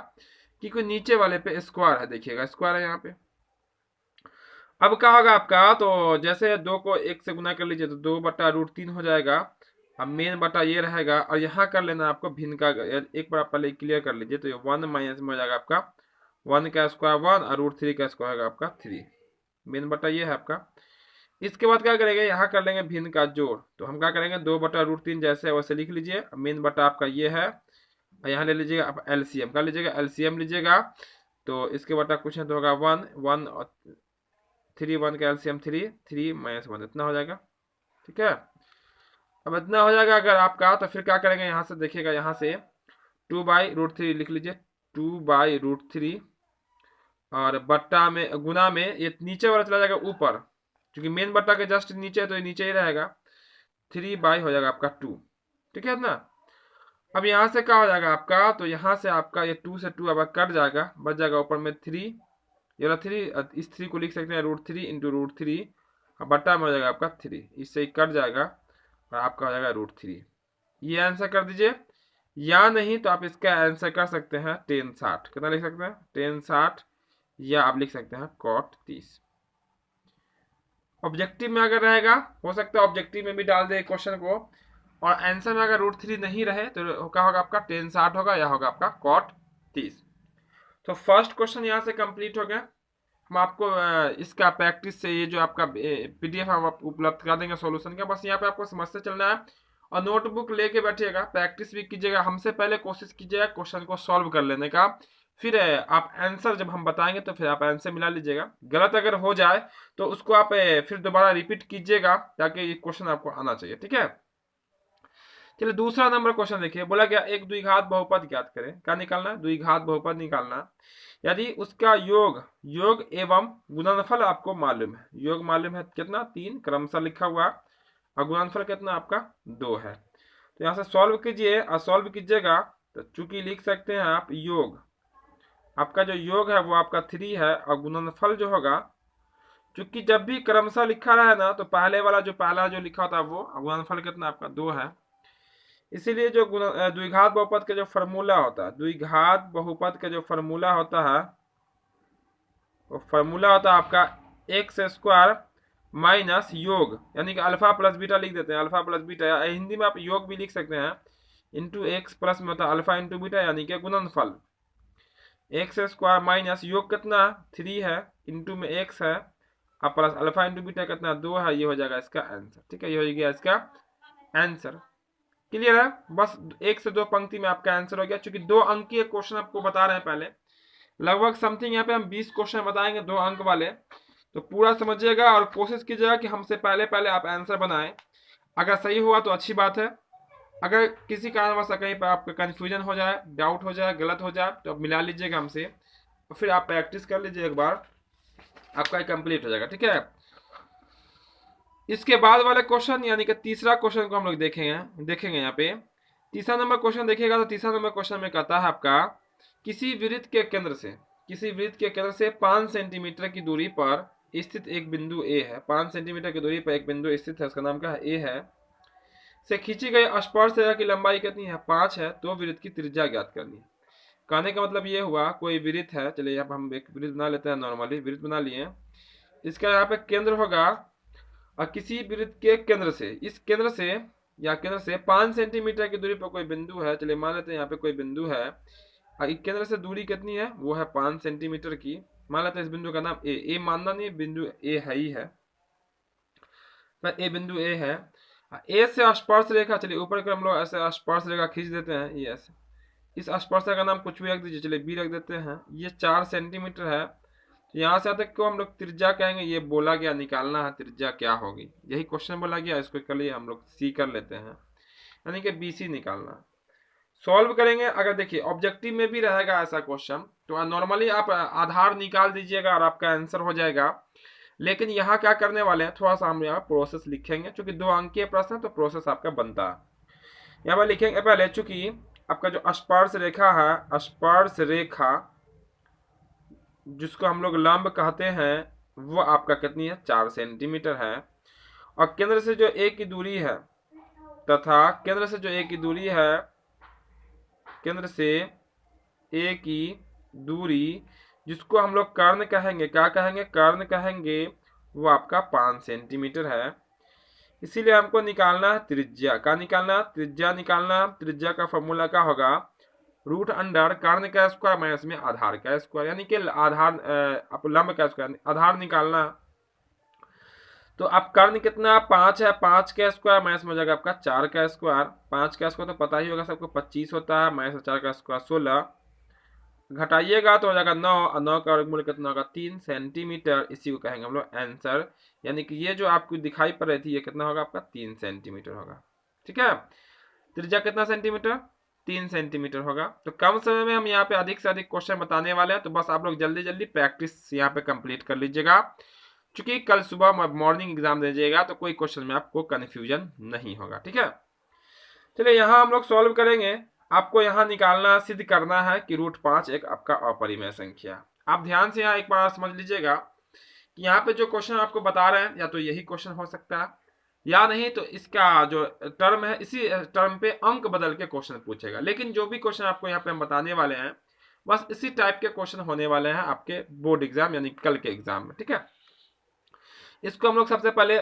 क्योंकि नीचे वाले पे स्क्वायर है, देखिएगा स्क्वायर है यहाँ पे। अब क्या होगा आपका, तो जैसे 2 को 1 से गुना कर लीजिए तो 2/√3 हो जाएगा। अब मेन बटा ये रहेगा, और यहाँ कर लेना आपको भिन्न का, एक बार आप पहले क्लियर कर लीजिए। तो ये 1 माइनस में हो जाएगा आपका 1 का स्क्वायर 1 और √3 का स्क्वायर होगा आपका 3, मेन बटा ये है आपका। इसके बाद क्या करेंगे, यहाँ कर लेंगे भिन्न का जोड़, तो हम क्या करेंगे 2/√3 जैसे वैसे लिख लीजिए। मेन बटा आपका ये है, यहाँ ले लीजिएगा आप LCM कर लीजिएगा, LCM लीजिएगा तो इसके बटा कुछ है तो होगा 1 1 और 3, 1 का LCM 3 3 माइनस 1 इतना हो जाएगा, ठीक है। अब इतना हो जाएगा अगर आपका, तो फिर क्या करेंगे यहाँ से देखिएगा, यहाँ से 2/√3 लिख लीजिए, 2/√3 और बट्टा में गुना में ये नीचे वाला चला जाएगा ऊपर, क्योंकि मेन बट्टा के जस्ट नीचे है तो ये नीचे ही रहेगा, 3 हो जाएगा आपका 2, ठीक है ना। अब यहाँ से क्या हो जाएगा आपका, तो यहाँ से आपका ये 2 से 2 अब कट जाएगा, बच जाएगा ऊपर में 3, ये वाला 3, इस 3 को लिख सकते हैं √3 इंटू √3, और बट्टा में हो जाएगा आपका 3, इससे ही कट जाएगा और आपका हो जाएगा √3। ये आंसर कर दीजिए, या नहीं तो आप इसका आंसर कर सकते हैं tan 60। कितना लिख सकते हैं, tan 60, या आप लिख सकते हैं cot 30। ऑब्जेक्टिव में अगर रहेगा, हो सकता है ऑब्जेक्टिव में भी डाल दे क्वेश्चन को, और आंसर में अगर √3 नहीं रहे तो क्या होगा आपका tan 60 होगा, या होगा आपका cot 30। तो फर्स्ट क्वेश्चन यहाँ से कंप्लीट हो गया। हम आपको इसका प्रैक्टिस से ये जो आपका PDF हम आपको उपलब्ध करा देंगे सॉल्यूशन का, बस यहाँ पे आपको समझते चलना है और नोटबुक लेके बैठिएगा, प्रैक्टिस भी कीजिएगा। हमसे पहले कोशिश कीजिएगा क्वेश्चन को सॉल्व कर लेने का, फिर आप आंसर जब हम बताएंगे तो फिर आप आंसर मिला लीजिएगा। गलत अगर हो जाए तो उसको आप फिर दोबारा रिपीट कीजिएगा, ताकि ये क्वेश्चन आपको आना चाहिए, ठीक है। चलिए दूसरा नंबर क्वेश्चन देखिए, बोला गया एक द्विघात बहुपद ज्ञात करें। क्या निकालना है, द्विघात बहुपद निकालना। यदि उसका योग एवं गुणनफल आपको मालूम है, योग मालूम है कितना 3 क्रमशः लिखा हुआ, और गुणनफल कितना आपका 2 है। तो यहाँ से सॉल्व कीजिए, और सॉल्व कीजिएगा तो चूंकि लिख सकते हैं आप योग, आपका जो योग है वो आपका 3 है, और गुणनफल जो होगा, चूंकि जब भी क्रमशः लिखा रहा है ना तो पहले वाला जो पहला जो लिखा होता है वो, गुणनफल कितना आपका 2 है। इसीलिए जो द्विघात बहुपद का जो फॉर्मूला होता है, द्विघात बहुपद का जो फॉर्मूला होता है, वो फॉर्मूला होता है आपका x² माइनस योग, यानी कि अल्फा प्लस बीटा लिख देते हैं, अल्फा प्लस बीटा, या हिंदी में आप योग भी लिख सकते हैं, इंटू x प्लस में होता है अल्फा इंटू बीटा, यानी कि गुणनफल। x² माइनस योग कितना 3 है, इंटू में x है, और प्लस अल्फा इंटू बीटा कितना 2 है, ये हो जाएगा इसका आंसर, ठीक है। ये हो गया इसका आंसर। क्लियर है, बस 1 से 2 पंक्ति में आपका आंसर हो गया। चूंकि 2 अंक के क्वेश्चन आपको बता रहे हैं पहले, लगभग समथिंग यहाँ पे हम 20 क्वेश्चन बताएंगे 2 अंक वाले, तो पूरा समझिएगा और कोशिश कीजिएगा कि हमसे पहले पहले आप आंसर बनाएं। अगर सही हुआ तो अच्छी बात है, अगर किसी कारणवश कहीं पर आपका कंफ्यूजन हो जाए, डाउट हो जाए, गलत हो जाए, तो आप मिला लीजिएगा हमसे, और फिर आप प्रैक्टिस कर लीजिए एक बार, आपका कंप्लीट हो जाएगा, ठीक है। इसके बाद वाले क्वेश्चन यानी कि तीसरा क्वेश्चन को हम लोग देखेंगे यहाँ पे। तीसरा नंबर क्वेश्चन देखिएगा, तो तीसरा नंबर क्वेश्चन में कहता है आपका किसी वृत्त के केंद्र से 5 सेंटीमीटर की दूरी पर स्थित एक बिंदु ए है, 5 सेंटीमीटर की दूरी पर एक बिंदु स्थित है, उसका नाम क्या है, ए है, से खींची गई स्पर्श रेखा की लंबाई कितनी है, 5 है, तो वृत्त की त्रिज्या ज्ञात करनी है। कहने का मतलब ये हुआ, कोई वृत्त है, चलिए यहाँ पर हम एक वृत्त बना लेते हैं, नॉर्मली वृत्त बना लिए, इसका यहाँ पे केंद्र होगा, और किसी वृत्त के केंद्र से 5 सेंटीमीटर की दूरी पर कोई बिंदु है, चलिए मान लेते हैं यहाँ पे कोई बिंदु है, और केंद्र से दूरी कितनी है, वो है 5 सेंटीमीटर की। मान लेते हैं इस बिंदु का नाम ए मानना नहीं, बिंदु ए है ही है, ए बिंदु ए है। ए से स्पर्श रेखा, चलिए ऊपर के हम लोग ऐसे स्पर्श रेखा खींच देते हैं, ये ऐसे, इस स्पर्श रेखा का नाम कुछ भी रख दीजिए, चलिए बी रख देते हैं। ये 4 सेंटीमीटर है, यहाँ से तक को हम लोग त्रिज्या कहेंगे, ये बोला गया निकालना है त्रिज्या क्या होगी, यही क्वेश्चन बोला गया, इसको कर लिए हम लोग सी कर लेते हैं, यानी कि BC निकालना। सॉल्व करेंगे, अगर देखिए ऑब्जेक्टिव में भी रहेगा ऐसा क्वेश्चन तो नॉर्मली आप आधार निकाल दीजिएगा और आपका आंसर हो जाएगा। लेकिन यहाँ क्या करने वाले हैं, थोड़ा सा हम यहाँ प्रोसेस लिखेंगे, चूंकि 2 अंक के प्रश्न है तो प्रोसेस आपका बनता है। यहाँ पर लिखेंगे पहले, चूंकि आपका जो स्पर्श रेखा है, स्पर्श रेखा जिसको हम लोग लंब कहते हैं, वो आपका कितनी है, 4 सेंटीमीटर है, और केंद्र से जो ए की दूरी है, तथा केंद्र से जो ए की दूरी है, केंद्र से ए की दूरी जिसको हम लोग कर्ण कहेंगे, क्या कहेंगे, कर्ण कहेंगे, वो आपका 5 सेंटीमीटर है। इसीलिए हमको निकालना है त्रिज्या। क्या निकालना, त्रिज्या निकालना। त्रिज्या का फॉर्मूला क्या होगा, √अंडर कर्ण का स्क्वायर माइनस में आधार का स्क्वायर, यानी कि आधार लंब का स्क्वायर, आधार निकालना। तो अब कर्ण कितना 5 है, 5 का स्क्वायर माइनस में हो जाएगा आपका 4 का स्क्वायर। 5 का स्क्वायर तो पता ही होगा सबको 25 होता है, माइनस 4 का स्क्वायर 16, घटाइएगा तो हो जाएगा 9, और 9 का वर्गमूल कितना होगा 3 सेंटीमीटर। इसी को कहेंगे हम लोग आंसर, यानी कि ये जो आपको दिखाई पड़ रही थी ये कितना होगा आपका 3 सेंटीमीटर होगा, ठीक है। त्रिज्या कितना सेंटीमीटर, 3 सेंटीमीटर होगा। तो कम समय में हम यहाँ पे अधिक से अधिक क्वेश्चन बताने वाले हैं, तो बस आप लोग जल्दी जल्दी प्रैक्टिस यहाँ पे कंप्लीट कर लीजिएगा। चूंकि कल सुबह मॉर्निंग एग्जाम दीजिएगा तो कोई क्वेश्चन में आपको कन्फ्यूजन नहीं होगा। ठीक है, चलिए यहाँ हम लोग सॉल्व करेंगे। आपको यहाँ निकालना, सिद्ध करना है कि √5 एक आपका अपरिमेय संख्या। आप ध्यान से यहाँ एक बार समझ लीजिएगा कि यहाँ पे जो क्वेश्चन आपको बता रहे हैं या तो यही क्वेश्चन हो सकता है, या नहीं तो इसका जो टर्म है इसी टर्म पे अंक बदल के क्वेश्चन पूछेगा। लेकिन जो भी क्वेश्चन आपको यहाँ पे हम बताने वाले हैं बस इसी टाइप के क्वेश्चन होने वाले हैं आपके बोर्ड एग्जाम यानी कल के एग्जाम में। ठीक है, इसको हम लोग सबसे पहले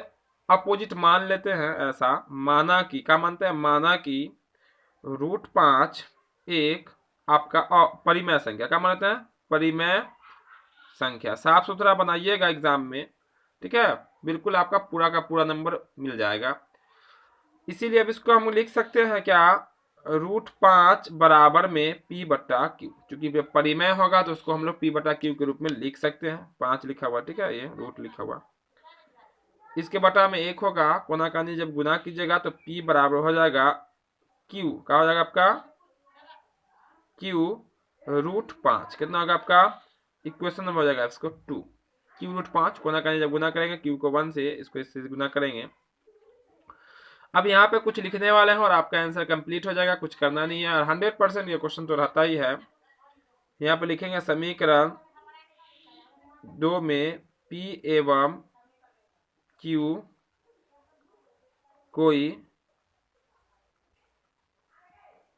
अपोजिट मान लेते हैं। ऐसा माना कि, क्या मानते हैं, माना कि √5 एक आपका परिमेय संख्या, क्या मानते हैं, परिमेय संख्या। साफ सुथरा बनाइएगा एग्जाम में। ठीक है, बिल्कुल आपका पूरा का पूरा नंबर मिल जाएगा। इसीलिए अब इसको हम लिख सकते हैं क्या, √5 बराबर में P/Q। चूंकि परिमेय होगा तो उसको हम लोग P/Q के रूप में लिख सकते हैं। 5 लिखा हुआ, ठीक है, ये रूट लिखा हुआ, इसके बटा में 1 होगा। कोनाकानी जब गुना कीजिएगा तो P बराबर हो जाएगा Q, क्या हो जाएगा आपका, Q √5 कितना होगा आपका, इक्वेशन नंबर हो जाएगा इसको 2, Q √5। कोनाकानी जब गुना करेंगे Q को 1 से, इसको इससे गुना करेंगे। अब यहाँ पे कुछ लिखने वाले हैं और आपका आंसर कंप्लीट हो जाएगा, कुछ करना नहीं है। और 100% ये क्वेश्चन तो रहता ही है। यहाँ पे लिखेंगे समीकरण 2 में P एवं Q कोई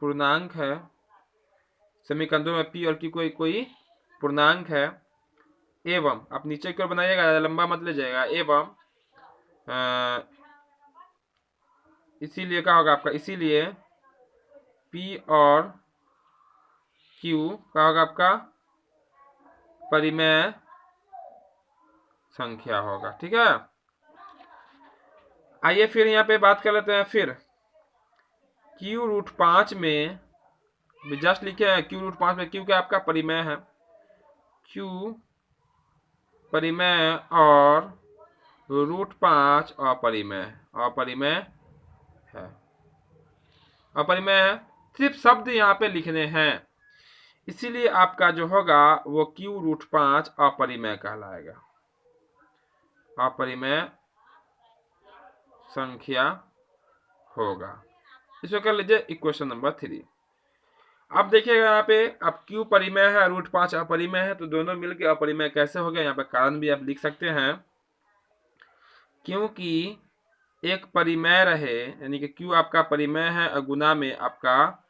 पूर्णांक है। समीकरण 2 में P और Q कोई पूर्णांक है, एवं, आप नीचे की ओर बनाइएगा, लंबा मत ले जाएगा, एवं इसीलिए क्या होगा आपका, इसीलिए P और Q क्या होगा आपका, परिमेय संख्या होगा। ठीक है, आइए फिर यहाँ पे बात कर लेते हैं। फिर Q √5 में जस्ट लिखे हैं Q √5 में Q क्या आपका परिमेय है, Q परिमेय और √5 अपरिमेय है, अपरिमेय है। सिर्फ शब्द यहाँ पे लिखने हैं, इसीलिए आपका जो होगा वो Q √5 अपरिमेय कहलाएगा, अपरिमेय संख्या होगा। इसको कर लीजिए इक्वेशन नंबर 3। अब देखिएगा यहाँ पे, अब Q परिमेय है, √5 अपरिमेय है, तो दोनों मिलकर अपरिमेय कैसे हो गया, यहाँ पे कारण भी आप लिख सकते हैं। क्योंकि एक परिमेय रहे, यानी कि Q आपका परिमेय है और गुना में आपका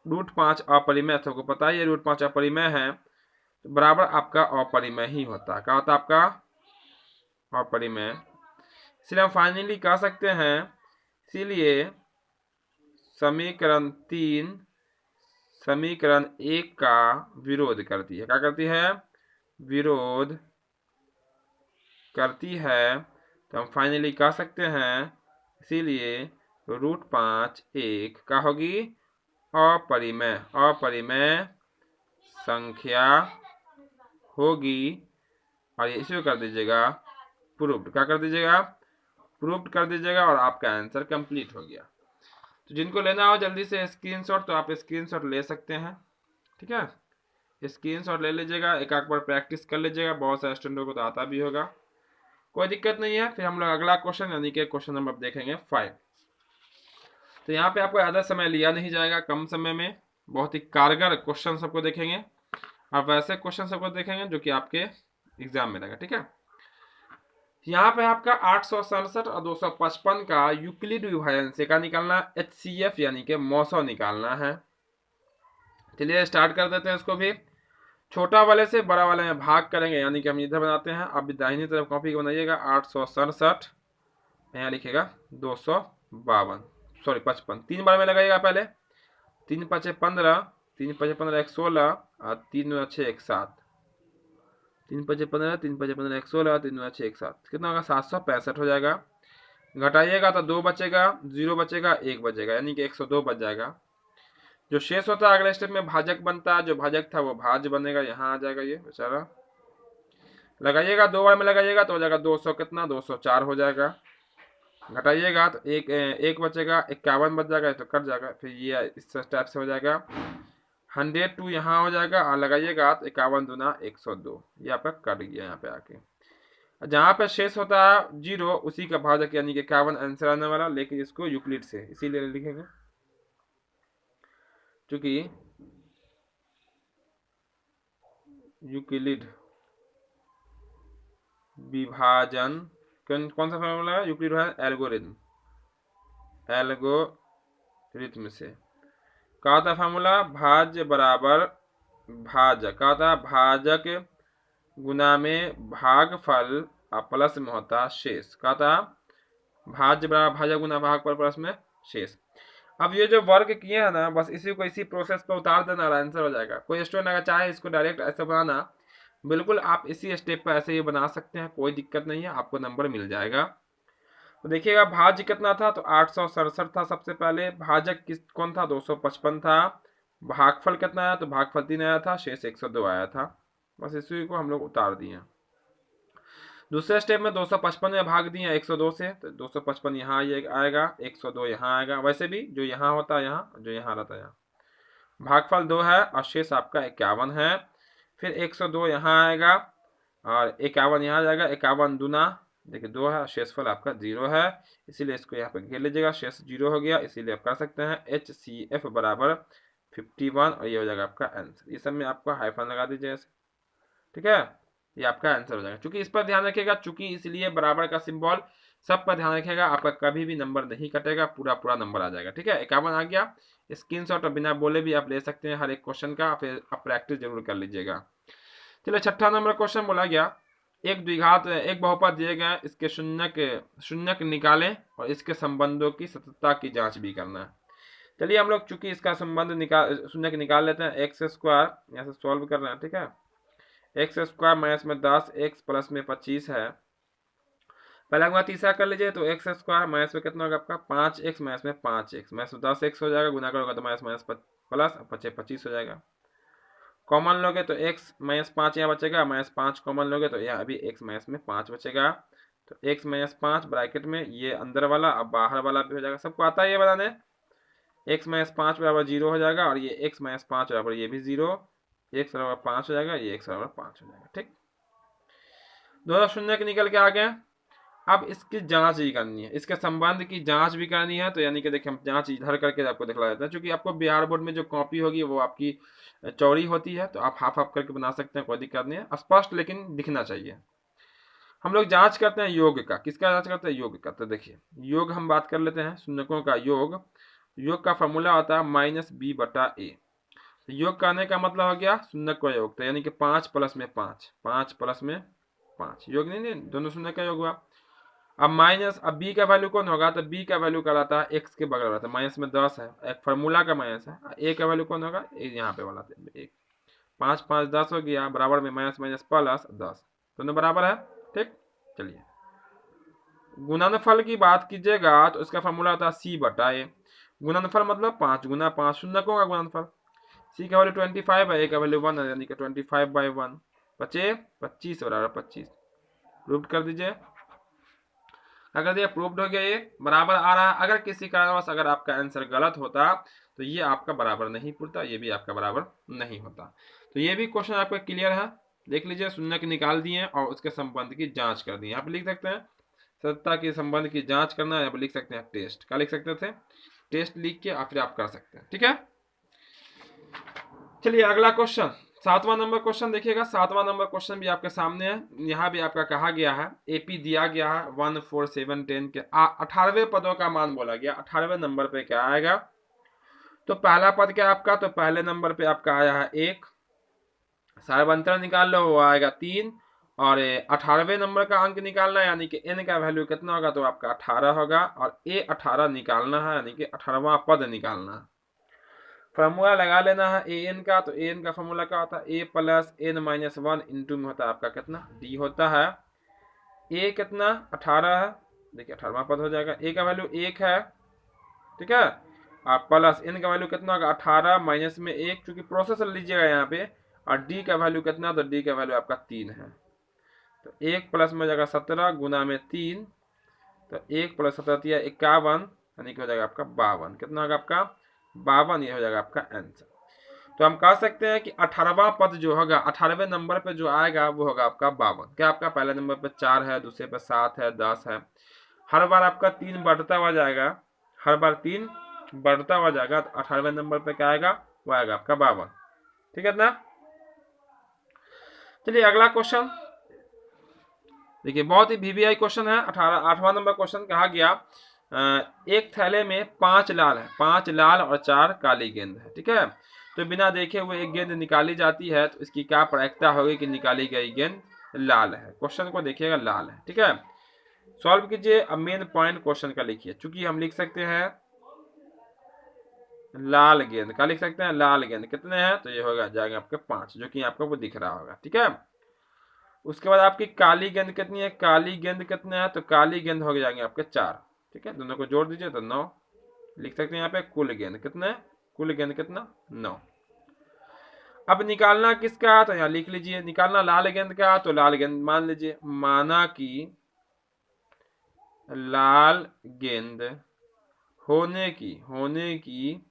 √5 अपरिमेय, तो आपको पता ही है √5 अपरिमेय है तो बराबर आपका अपरिमेय ही होता है। क्या होता है आपका, अपरिमेय। इसलिए हम फाइनली कह सकते हैं, इसीलिए समीकरण 3 समीकरण 1 का विरोध करती है। क्या करती है, विरोध करती है। तो हम फाइनली कह सकते हैं, इसीलिए √5 एक क्या होगी, अपरिमेय संख्या होगी। और इसको कर दीजिएगा प्रूव्ड, क्या कर दीजिएगा, प्रूव्ड कर दीजिएगा, और आपका आंसर कंप्लीट हो गया। तो जिनको लेना हो जल्दी से स्क्रीनशॉट, तो आप स्क्रीनशॉट ले सकते हैं। ठीक है, स्क्रीनशॉट ले लीजिएगा, एक बार प्रैक्टिस कर लीजिएगा, बहुत सारे स्टूडेंटों को तो आता भी होगा, कोई दिक्कत नहीं है। फिर हम लोग अगला क्वेश्चन यानी कि क्वेश्चन नंबर देखेंगे 5। तो यहाँ पे आपको ज़्यादा समय लिया नहीं जाएगा, कम समय में बहुत ही कारगर क्वेश्चन सबको देखेंगे, और वैसे क्वेश्चन सबको देखेंगे जो कि आपके एग्जाम में लगेगा। ठीक है, यहाँ पे आपका 867 और 255 का यूक्लिड विभाजन से का निकालना, HCF यानी कि मौसो निकालना है। चलिए स्टार्ट कर देते हैं इसको भी। छोटा वाले से बड़ा वाले में भाग करेंगे, यानी कि हम इधर बनाते हैं, अब दाहिनी तरफ कॉपी बनाइएगा। 867 यहाँ लिखेगा 55, 3 बार में लगाइएगा पहले। 3 × 5 = 15, 3 × 5 = 15, 1 16, और 3 × 6 = 1 7, 3 × 5 = 15, 3 × 5 = 15, 1 16, 3 × 6 = 1 7, कितना होगा, 765 हो जाएगा। घटाइएगा तो 2 बचेगा, 0 बचेगा, 1 बचेगा, यानी कि 102 बच जाएगा। जो शेष होता है अगले स्टेप में भाजक बनता है, जो भाजक था वो भाज्य बनेगा, यहाँ आ जाएगा ये बेचारा। लगाइएगा 2 बार में लगाइएगा तो हो जाएगा 200, कितना, 204 हो जाएगा। घटाइएगा तो एक बचेगा, 51 बच जाएगा, तो कट जाएगा। फिर ये इस टाइप से हो जाएगा। 102 यहाँ हो जाएगा, और लगाइएगा तो 51 × 2 = 102, ये आपका कट गया यहाँ पे आके। जहाँ पे शेष होता है 0 उसी का भाजक यानी कि 51 आंसर आने वाला, लेकिन इसको यूक्लिड से इसीलिए लिखेंगे क्योंकि यूक्लिड विभाजन कौन सा फॉर्मूला है, यूक्लिड एल्गोरिथम से कहा था फॉर्मूला, भाज्य बराबर भाजक, कहा था भाजक गुना में भागफल प्लस में होता शेष, कहा था भाज्य बराबर भाजक गुना भागफल प्लस में शेष। अब ये जो वर्ग किए हैं ना, बस इसी को इसी प्रोसेस पर उतार देना, आंसर हो जाएगा। कोई स्टूडेंट अगर चाहे इसको डायरेक्ट ऐसे बनाना, बिल्कुल आप इसी स्टेप पर ऐसे ही बना सकते हैं, कोई दिक्कत नहीं है, आपको नंबर मिल जाएगा। तो देखिएगा भाज्य कितना था, तो 867 था सबसे पहले, भाजक कौन था, 255 था, भागफल कितना आया, तो भागफल 3 आया था, शेष 102 आया था। बस इसी को हम लोग उतार दिए। दूसरे स्टेप में 255 में भाग दिए 102 से, तो 255 यहाँ आएगा, 102 यहाँ आएगा। वैसे भी जो यहाँ होता है यहाँ, जो यहाँ रहता है यहाँ, भागफल 2 है और शेष आपका 51 है। फिर 102 यहाँ आएगा और 51 यहाँ जाएगा, 51 दूना देखिए 2 है, शेषफल आपका 0 है, इसीलिए इसको यहाँ पे घेर लीजिएगा, शेष 0 हो गया, इसीलिए आप कर सकते हैं HCF बराबर 51 और ये हो जाएगा आपका आंसर। ये सब में आपको हाइफन लगा दीजिए ऐसे, ठीक है, ये आपका आंसर हो जाएगा। चूंकि इस पर ध्यान रखिएगा, चूंकि इसलिए बराबर का सिंबल सब पर ध्यान रखिएगा, आपका कभी भी नंबर नहीं कटेगा, पूरा पूरा नंबर आ जाएगा, ठीक है। 51 आ गया, स्क्रीनशॉट और बिना बोले भी आप ले सकते हैं हर एक क्वेश्चन का, फिर आप प्रैक्टिस जरूर कर लीजिएगा। चलिए 6ठा नंबर क्वेश्चन बोला गया, एक द्विघात एक बहुपद दिए गए, इसके शून्यक निकालें और इसके संबंधों की सततता की जांच भी करना है। चलिए हम लोग चूंकि इसका संबंध शून्यक निकाल लेते हैं, एक्स स्क्वायर यहाँ से सॉल्व कर रहे हैं, ठीक है। एक्स स्क्वायर माइनस में 10, एक्स प्लस में 25 है, पहला गुना तीसरा कर लीजिए, तो एक्स स्क्वायर माइनस में कितना होगा आपका 5x माइनस में 5x, माइनस 10x हो जाएगा, गुना करोगे तो माइनस माइनस प्लस 25 हो जाएगा। कॉमन लोगे तो x माइनस 5 यहाँ बचेगा, माइनस 5 कॉमन लोगे तो यहाँ अभी x माइनस में 5 बचेगा, तो x माइनस 5 ब्रैकेट में ये अंदर वाला अब बाहर वाला भी हो जाएगा, सबको आता है ये बनाने। x माइनस 5 बराबर 0 हो जाएगा और ये x माइनस 5 बराबर ये भी 0, x बराबर 5 हो जाएगा, ये x बराबर 5 हो जाएगा, ठीक। दोनों शून्य के निकल के आ गए। अब इसकी जांच ही करनी है, इसके संबंध की जांच भी करनी है, तो यानी कि देखिए हम जांच इधर करके आपको दिखला देते हैं, क्योंकि आपको बिहार बोर्ड में जो कॉपी होगी वो आपकी चौड़ी होती है, तो आप हाफ हाफ करके बना सकते हैं, कोई दिक्कत नहीं है, स्पष्ट लेकिन दिखना चाहिए। हम लोग जांच करते हैं योग का, किसका जांच करते हैं, योग का। तो देखिए योग हम बात कर लेते हैं, शून्यकों का योग, योग का फॉर्मूला होता है -b/a। योग करने का मतलब हो गया शून्यक का योग, तो यानी कि 5 प्लस में 5, 5 प्लस में 5 योग, नहीं दोनों शून्य का योग हुआ। अब माइनस, अब b का वैल्यू कौन होगा, तो b का वैल्यू कहलाता है x के बगल वाला, माइनस में 10 है, एक फार्मूला का माइनस है। a का वैल्यू कौन होगा, यहाँ पे वाला 1, 5 5 10 हो गया, बराबर में माइनस माइनस प्लस 10, दोनों बराबर है, ठीक। चलिए गुणनफल की बात कीजिएगा तो इसका फार्मूला होता है c/a। गुणनफल मतलब 5 गुना 5 शून्यकों का गुणनफल। c का वैल्यू 25 है, a का वैल्यू 1 है, यानी कि 25/1 बचे 25 बराबर 25, प्रूव कर दीजिए। अगर ये प्रूव्ड हो गया, ये बराबर आ रहा है। अगर किसी कारणवश अगर आपका आंसर गलत होता तो ये आपका बराबर नहीं पूरता, ये भी आपका बराबर नहीं होता। तो ये भी क्वेश्चन आपका क्लियर है, देख लीजिए, शून्य के निकाल दिए और उसके संबंध की जांच कर दी। आप लिख सकते हैं सत्ता के संबंध की जांच करना, या लिख सकते हैं टेस्ट, क्या लिख सकते थे, टेस्ट लिख के फिर आप कर सकते हैं, ठीक है। चलिए अगला क्वेश्चन, 7वां नंबर क्वेश्चन देखिएगा। 7वां नंबर क्वेश्चन भी आपके सामने है, यहाँ भी आपका कहा गया है एपी दिया गया है 1 4 7 10 के 18वें पदों का मान बोला गया। 18वें नंबर पे क्या आएगा, तो पहला पद क्या आपका, तो पहले नंबर पे आपका आया है 1, सार्वंतर निकाल लो वो आएगा 3, और 18वें नंबर का अंक निकालना है, यानी कि n का वैल्यू कितना होगा, तो आपका 18 होगा, और a 18 निकालना है, यानी कि 18वां पद निकालना है। फॉर्मूला लगा लेना है ए एन का, तो ए एन का फॉर्मूला क्या होता है, ए प्लस एन माइनस 1 इंटू में होता है आपका कितना, डी होता है। ए कितना 18 है, देखिए 18वां पद हो जाएगा, ए का वैल्यू 1 है, ठीक है, और प्लस एन का वैल्यू कितना होगा 18 माइनस में 1, क्योंकि प्रोसेस लीजिएगा यहाँ पे, और डी का वैल्यू कितना, तो डी का वैल्यू आपका 3 है, तो 1 प्लस में हो जाएगा 17 गुना में 3, तो 1 प्लस 17 51, यानी कि हो जाएगा आपका 52, कितना होगा आपका 52, ये हो जाएगा आपका आंसर। तो हम कह सकते हैं कि 18वां पद जो होगा, 18वें नंबर पे जो आएगा वो होगा आपका 52। क्या आपका पहले नंबर पे 4 है, दूसरे पे 7 है, 10 है, हर बार आपका 3 बढ़ता हुआ जाएगा, हर बार 3 बढ़ता हुआ जाएगा। तो 18वें नंबर पे क्या आएगा, वो आएगा आपका 52। ठीक है ना। चलिए अगला क्वेश्चन देखिए, बहुत ही वीवीआई क्वेश्चन है। 8वां नंबर क्वेश्चन कहा गया एक थैले में 5 लाल है, 5 लाल और 4 काली गेंद है। ठीक है, तो बिना देखे हुए एक गेंद निकाली जाती है, तो इसकी क्या प्रायिकता होगी कि निकाली गई गेंद लाल है। क्वेश्चन को देखिएगा, लाल है। ठीक है, सॉल्व कीजिए। अब मेन पॉइंट क्वेश्चन का लिखिए। चूंकि हम लिख सकते हैं लाल गेंद, क्या लिख सकते हैं, लाल गेंद कितने हैं, तो ये होगा जाएगा आपके 5, जो कि आपको वो दिख रहा होगा। ठीक है, उसके बाद आपकी काली गेंद कितनी है, काली गेंद कितने हैं, तो काली गेंद हो जाएंगे आपके 4। ठीक है, दोनों को जोड़ दीजिए तो 9 लिख सकते हैं। यहाँ पे कुल गेंद कितने, कुल गेंद कितना, 9। अब निकालना किसका, तो यहाँ लिख लीजिए, निकालना लाल गेंद का, तो लाल गेंद मान लीजिए, माना कि लाल गेंद होने की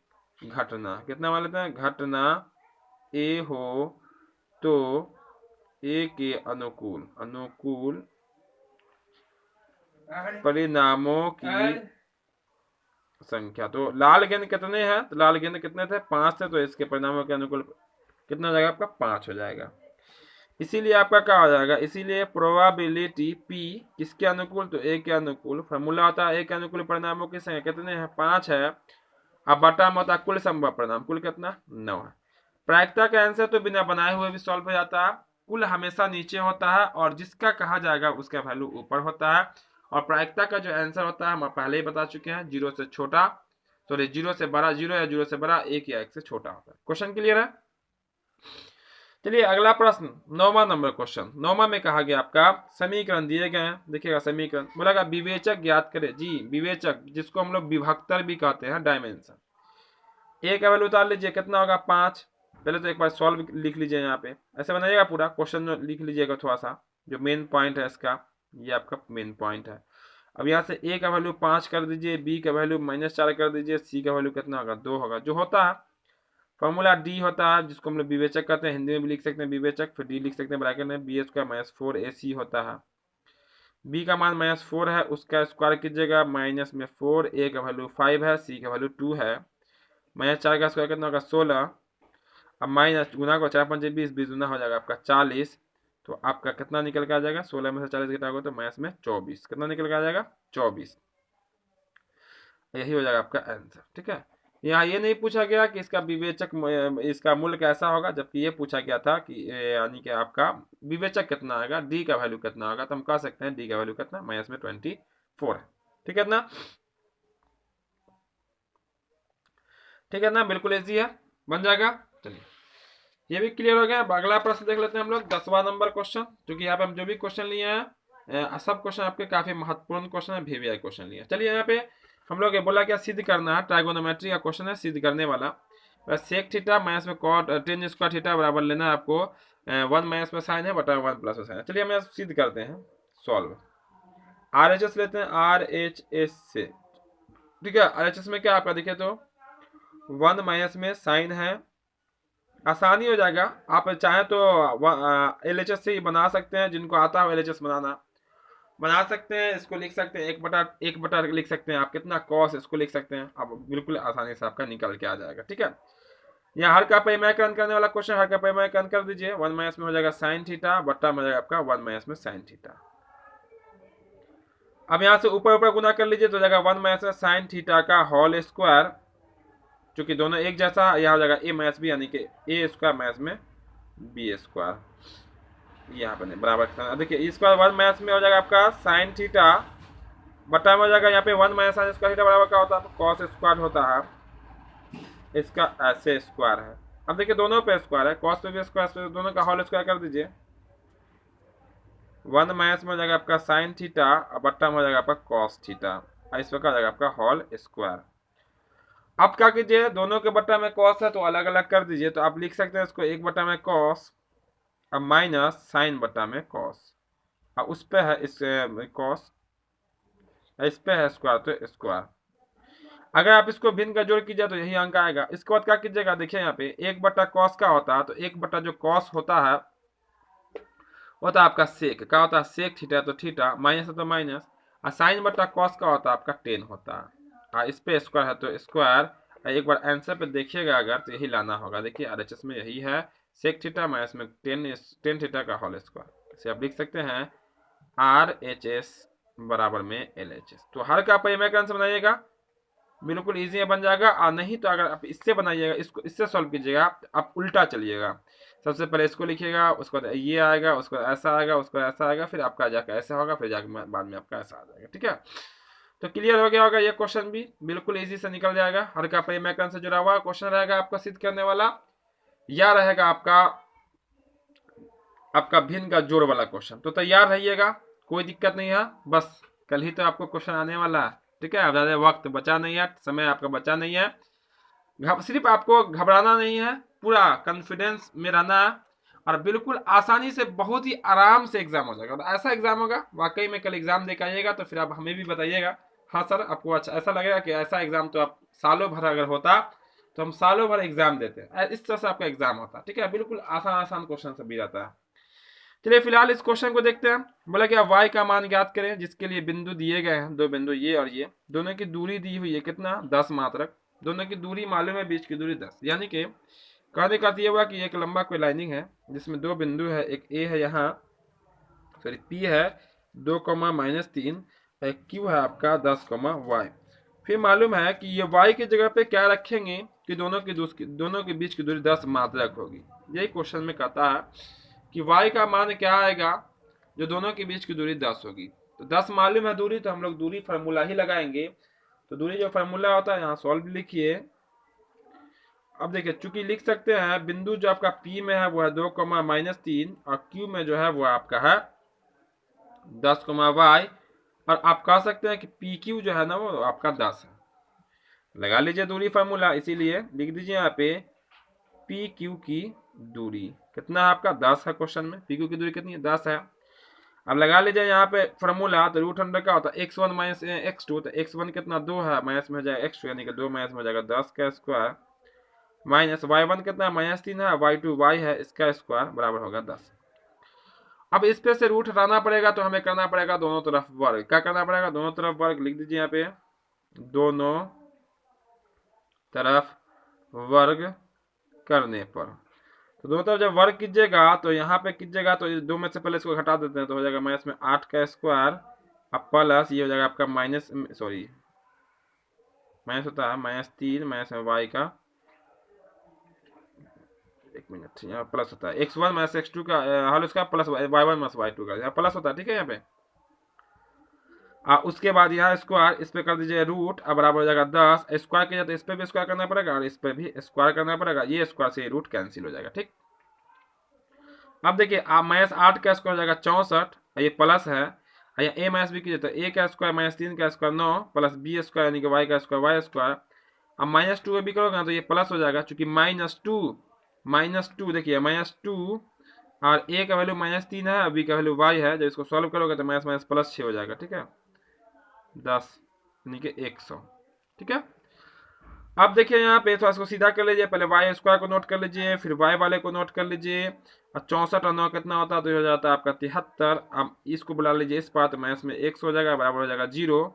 घटना कितना मान लेते हैं, घटना ए हो तो ए के अनुकूल परिणामों की संख्या। तो लाल गेंद कितने हैं, तो लाल गेंद कितने थे, 5 थे, तो इसके परिणामों के अनुकूल कितना हो जाएगा आपका, 5 हो जाएगा। इसीलिए आपका क्या हो जाएगा, इसीलिए प्रोबेबिलिटी P किसके अनुकूल, तो A के अनुकूल। फॉर्मूला होता है A के अनुकूल परिणामों की संख्या कितने हैं, 5 है। अब बटा में होता है कुल संभव परिणाम, कुल कितना, 9 है। प्रायिकता का आंसर तो बिना बनाए हुए भी सॉल्व हो जाता है। कुल हमेशा नीचे होता है और जिसका कहा जाएगा उसका वैल्यू ऊपर होता है। और प्रायिकता का जो आंसर होता है हम पहले ही बता चुके हैं, 0 से छोटा, सॉरी 0 से बड़ा 0 या 0 से बड़ा 1 या 1 से छोटा होता है। क्वेश्चन क्लियर है। चलिए अगला प्रश्न, 9वां नंबर क्वेश्चन। 9वां में कहा गया आपका समीकरण दिए गए हैं, देखिएगा समीकरण बोला विवेचक ज्ञात करे। जी विवेचक, जिसको हम लोग विभक्तर भी कहते हैं, डायमेंशन। ए का वैल्यू उतार लीजिए, कितना होगा, 5। पहले तो एक बार सॉल्व लिख लीजिए, यहाँ पे ऐसे बनाइएगा पूरा क्वेश्चन लिख लीजिएगा थोड़ा सा, जो मेन पॉइंट है इसका, ये आपका मेन पॉइंट है। अब यहाँ से ए का वैल्यू 5 कर दीजिए, बी का वैल्यू -4 कर दीजिए, सी का वैल्यू कितना होगा, 2 होगा, जो होता है फॉर्मूला डी होता है, जिसको हम लोग विवेचक कहते हैं, हिंदी में भी लिख सकते हैं विवेचक, फिर डी लिख सकते हैं ब्रैकेट में, बी स्क्वायर -4 AC होता है। बी का मान -4 है, उसका स्क्वायर कीजिएगा, -4, ए का वैल्यू 5 है, सी का वैल्यू 2 है, -4 का स्क्वायर कितना होगा, 16। अब माइनस गुना को 4 5 20, 20 गुना हो जाएगा आपका 40। तो आपका कितना निकल के आ जाएगा, 16 में से 40 घटाओगे तो माइनस में 24, कितना निकल के आ जाएगा, 24। यही हो जाएगा आपका आंसर। ठीक है, यहाँ ये नहीं पूछा गया कि इसका विवेचक, इसका मूल्य कैसा होगा, जबकि ये पूछा गया था कि यानी कि आपका विवेचक कितना आएगा, डी का वैल्यू कितना होगा। तो हम कह सकते हैं डी का वैल्यू कितना, -24 है। ठीक है ना, ठीक है ना, बिल्कुल इजी है, बन जाएगा। चलिए ये भी क्लियर हो गया। अब अगला प्रश्न देख लेते हैं हम लोग, 10वां नंबर क्वेश्चन, जो कि यहाँ पे हम जो भी क्वेश्चन लिए हैं सब क्वेश्चन आपके काफी महत्वपूर्ण क्वेश्चन है, वीवीआई क्वेश्चन लिए। चलिए यहाँ पे हम लोग बोला क्या सिद्ध करना है, ट्राइगोनोमेट्री का क्वेश्चन है, सिद्ध करने वाला। सेक थीटा माइनस में कॉट tan स्क्वायर थीटा बराबर लेना है आपको 1 माइनस में साइन है बटा 1 प्लस में साइन है। चलिए हम सिद्ध करते हैं, सॉल्व। RHS लेते हैं, RHS से। ठीक है, RHS में क्या आपका दिखे तो 1 माइनस में साइन है, आसानी हो जाएगा। आप चाहें तो LHS से ही बना सकते हैं, जिनको आता है LHS बना सकते हैं। इसको लिख सकते हैं 1/1 लिख सकते हैं आप, कितना कॉस, इसको लिख सकते हैं आप, बिल्कुल आसानी से आपका निकल के आ जाएगा। ठीक है, यहाँ हर का परिमाणीकरण करने वाला क्वेश्चन, हर का परिमाणीकरण कर दीजिए, 1 माइनस में हो जाएगा साइन थीटा बट्टा में हो जाएगा आपका 1 माइनस में साइन थीटा। अब यहाँ से ऊपर ऊपर गुना कर लीजिए तो जाएगा 1 माइनस में साइन थीटा का होल स्क्वायर, चूंकि दोनों एक जैसा, यह हो जाएगा a माइनस बी, यानी कि a स्क्वायर माइनस में b स्क्वायर, यहाँ पे नहीं बराबर। देखिए इस बार 1 माइनस में हो जाएगा आपका साइन थीटा बटा में हो जाएगा, यहाँ पे 1 माइनस साइन स्क्वायर थीटा बराबर क्या होता है, कॉस स्क्वायर होता है, इसका ऐसे स्क्वायर है। अब देखिए दोनों पे स्क्वायर है, कॉस पे भी स्क्वायर, दोनों का होल स्क्वायर कर दीजिए, 1 माइनस में हो जाएगा आपका साइन थीटा और बट्टा में हो जाएगा आपका कॉस थीटा, इस प्रकार हो जाएगा आपका होल स्क्वायर। अब क्या कीजिए, दोनों के बट्टा में कॉस है तो अलग अलग कर दीजिए, तो आप लिख सकते हैं इसको 1 बट्टा में कॉस, अब माइनस साइन बट्टा में कॉस, अब उस पे है इस कॉस, इस पे है स्क्वायर तो स्क्वायर। अगर आप इसको भिन्न का जोड़ कीजिए तो यही अंक आएगा। इसके बाद क्या कीजिएगा, देखिए यहाँ पे 1/cos का होता है, तो 1 जो cos होता है होता है आपका सेक, क्या होता है सेक थीटा, तो थीटा माइनस है तो माइनस, और sin/cos का होता है आपका टेन होता है, और इस पे स्क्वायर है तो स्क्वायर। एक बार आंसर पे देखिएगा अगर तो यही लाना होगा, देखिए RHS में यही है, सेक थीटा माइनस में टेन थीटा का होल स्क्वायर। इसे आप लिख सकते हैं RHS बराबर में LHS। तो हर का परिमेय से बनाइएगा, बिल्कुल इजी बन जाएगा। और नहीं तो अगर आप इससे बनाइएगा, इसको इससे सॉल्व कीजिएगा, आप उल्टा चलिएगा, सबसे पहले इसको लिखिएगा, उसके बाद ये आएगा, उसको ऐसा आएगा, उसको ऐसा आएगा, फिर आपका जाकर ऐसा होगा, फिर जाकर बाद में आपका ऐसा आ जाएगा। ठीक है, तो क्लियर हो गया होगा, ये क्वेश्चन भी बिल्कुल इजी से निकल जाएगा। हर का परिमेय से जुड़ा हुआ क्वेश्चन रहेगा आपका सिद्ध करने वाला, या रहेगा आपका भिन्न का जोड़ वाला क्वेश्चन। तो तैयार रहिएगा, कोई दिक्कत नहीं है, बस कल ही तो आपको क्वेश्चन आने वाला है। ठीक है, अब ज़्यादा वक्त बचा नहीं है, समय आपका बचा नहीं है, सिर्फ आपको घबराना नहीं है, पूरा कॉन्फिडेंस में रहना है, और बिल्कुल आसानी से बहुत ही आराम से एग्जाम हो जाएगा। तो ऐसा एग्जाम होगा वाकई में, कल एग्जाम दे के आइएगा तो फिर आप हमें भी बताइएगा, हाँ सर आपको अच्छा ऐसा लगेगा कि ऐसा एग्जाम तो आप सालों भर अगर होता तो हम सालों भर एग्जाम देते, इस तरह से आपका एग्जाम होता। ठीक है, बिल्कुल आसान आसान क्वेश्चन सब भी रहता है। चलिए फिलहाल इस क्वेश्चन को देखते हैं। बोला कि आप y का मान ज्ञात करें जिसके लिए बिंदु दिए गए हैं, दो बिंदु ये और ये, दोनों की दूरी दी हुई है कितना 10 मात्रक, दोनों की दूरी मालूम है, बीच की दूरी 10, यानी कि कहने का ये हुआ कि एक लंबा कोई लाइनिंग है जिसमें दो बिंदु है, एक ए है यहाँ, सॉरी पी है 2,-3, एक क्यू है आपका 10,y। फिर मालूम है कि ये y की जगह पे क्या रखेंगे कि दोनों के बीच की दूरी 10 मात्रक होगी। यही क्वेश्चन में कहता है कि y का मान क्या आएगा जो दोनों के बीच की दूरी 10 होगी। तो 10 मालूम है दूरी, तो हम लोग दूरी फार्मूला ही लगाएंगे। तो दूरी जो फार्मूला होता है यहाँ सॉल्व लिखिए। अब देखिए, चूंकि लिख सकते हैं बिंदु जो आपका P में है वो है 2,-3, और Q में जो है वो आपका है 10,y, और आप कह सकते हैं कि PQ जो है ना वो आपका 10 है। लगा लीजिए दूरी फार्मूला, इसीलिए लिख दीजिए यहाँ पे PQ की दूरी कितना है आपका 10 है। क्वेश्चन में PQ की दूरी कितनी है 10 है। अब लगा लीजिए यहाँ पे फार्मूला, तो √100 का होता है x1 माइनस x2, तो x1 कितना 2 है, माइनस में हो जाएगा x2 यानी कि 2 माइनस में हो जाएगा 10 का स्क्वायर, माइनस y1 कितना -3 है, y2 y है, इसका स्क्वायर बराबर होगा 10। अब इस पे से रूट हटाना पड़ेगा, तो हमें करना पड़ेगा दोनों तरफ वर्ग। क्या करना पड़ेगा, दोनों तरफ वर्ग लिख दीजिए यहाँ पे, दोनों तरफ वर्ग करने पर, तो दोनों तरफ जब वर्ग कीजिएगा तो यहाँ पे कीजिएगा, तो दो में से पहले इसको हटा देते हैं, तो हो जाएगा माइनस में 8 का स्क्वायर, अब प्लस ये हो जाएगा आपका माइनस होता है -3 माइनस में y का, एक मिनट, यहाँ प्लस होता है x1 माइनस x2 का हल उसका प्लस y1 माइनस y2 का, यहाँ प्लस होता है। ठीक है, यहाँ पे उसके बाद यहाँ स्क्वायर, इस पे कर दीजिए रूट, अब बराबर हो जाएगा 10, स्क्वायर किया तो इस पे भी स्क्वायर करना पड़ेगा और इस पे भी स्क्वायर करना पड़ेगा, ये स्क्वायर से रूट कैंसिल हो जाएगा। ठीक, अब देखिए आप -8 का स्क्वायर हो जाएगा 64, ये प्लस है, या a माइनस बी कीजिए तो a का स्क्वायर -3 का स्क्वायर 9 प्लस बी स्क्वायर यानी कि y का स्क्वायर y स्क्वायर। अब -2 भी करोगे ना तो ये प्लस हो जाएगा, चूंकि -2 देखिए -2 और a का वैल्यू -3 है, b का वैल्यू y है, जब इसको सॉल्व करोगे तो माइनस माइनस प्लस 6 हो जाएगा। ठीक है, 10 यानी कि 100। ठीक है, अब देखिए यहाँ पे थोड़ा इसको सीधा कर लीजिए, पहले y स्क्वायर को नोट कर लीजिए, फिर y वाले को नोट कर लीजिए, और 64 और 9 कितना होता है, तो ये हो जाता है आपका 73। अब इसको बुला लीजिए इस पार, तो माइनस में 100 हो जाएगा, बराबर हो जाएगा 0।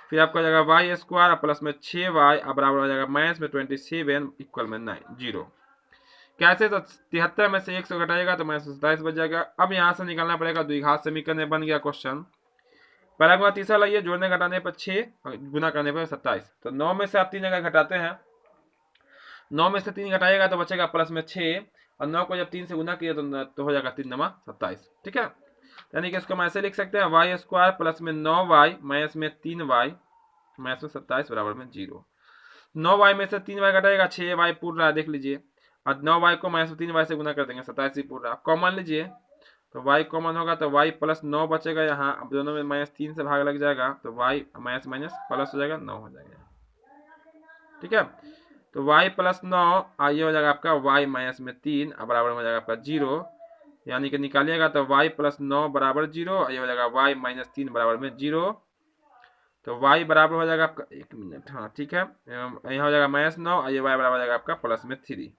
फिर आपका हो जाएगा y स्क्वायर प्लस में 6y बराबर हो जाएगा माइनस में 27 इक्वल में 9 0। कैसे, तो 73 में से 100 घटाएगा तो -27 बच जाएगा। अब यहाँ से निकालना पड़ेगा द्विघात समीकरण, बन गया क्वेश्चन। पहला गुना तीसरा लाइए, जोड़ने घटाने पर 6 और गुना करने पर 27, तो 9 में से आप 3 अगर घटाते हैं, 9 में से 3 घटाइएगा तो बचेगा प्लस में 6, और 9 को जब 3 से गुना किया तो हो जाएगा 3 9 27। ठीक है, यानी कि इसको हम ऐसे लिख सकते हैं y स्क्वायर प्लस में 9y माइनस में 3y माइनस में 27 बराबर में 0। 9y में से 3y घटाएगा 6y पूरा रहा, देख लीजिए, और 9y को माइनस में 3y से गुना कर देंगे 27 पूरा, कॉमन लीजिए तो y कॉमन होगा तो y प्लस 9 बचेगा यहाँ, अब दोनों में -3 से भाग लग जाएगा तो y माइनस माइनस प्लस हो जाएगा 9 हो जाएगा। ठीक है, तो y प्लस 9 ये हो जाएगा आपका y माइनस में 3 बराबर हो जाएगा आपका 0, यानी कि निकालिएगा तो y प्लस 9 बराबर 0, ये हो जाएगा y माइनस 3 बराबर में 0। तो y बराबर हो जाएगा आपका, 1 मिनट, हाँ ठीक है, यहाँ हो जाएगा -9 और ये y बराबर हो जाएगा आपका +3,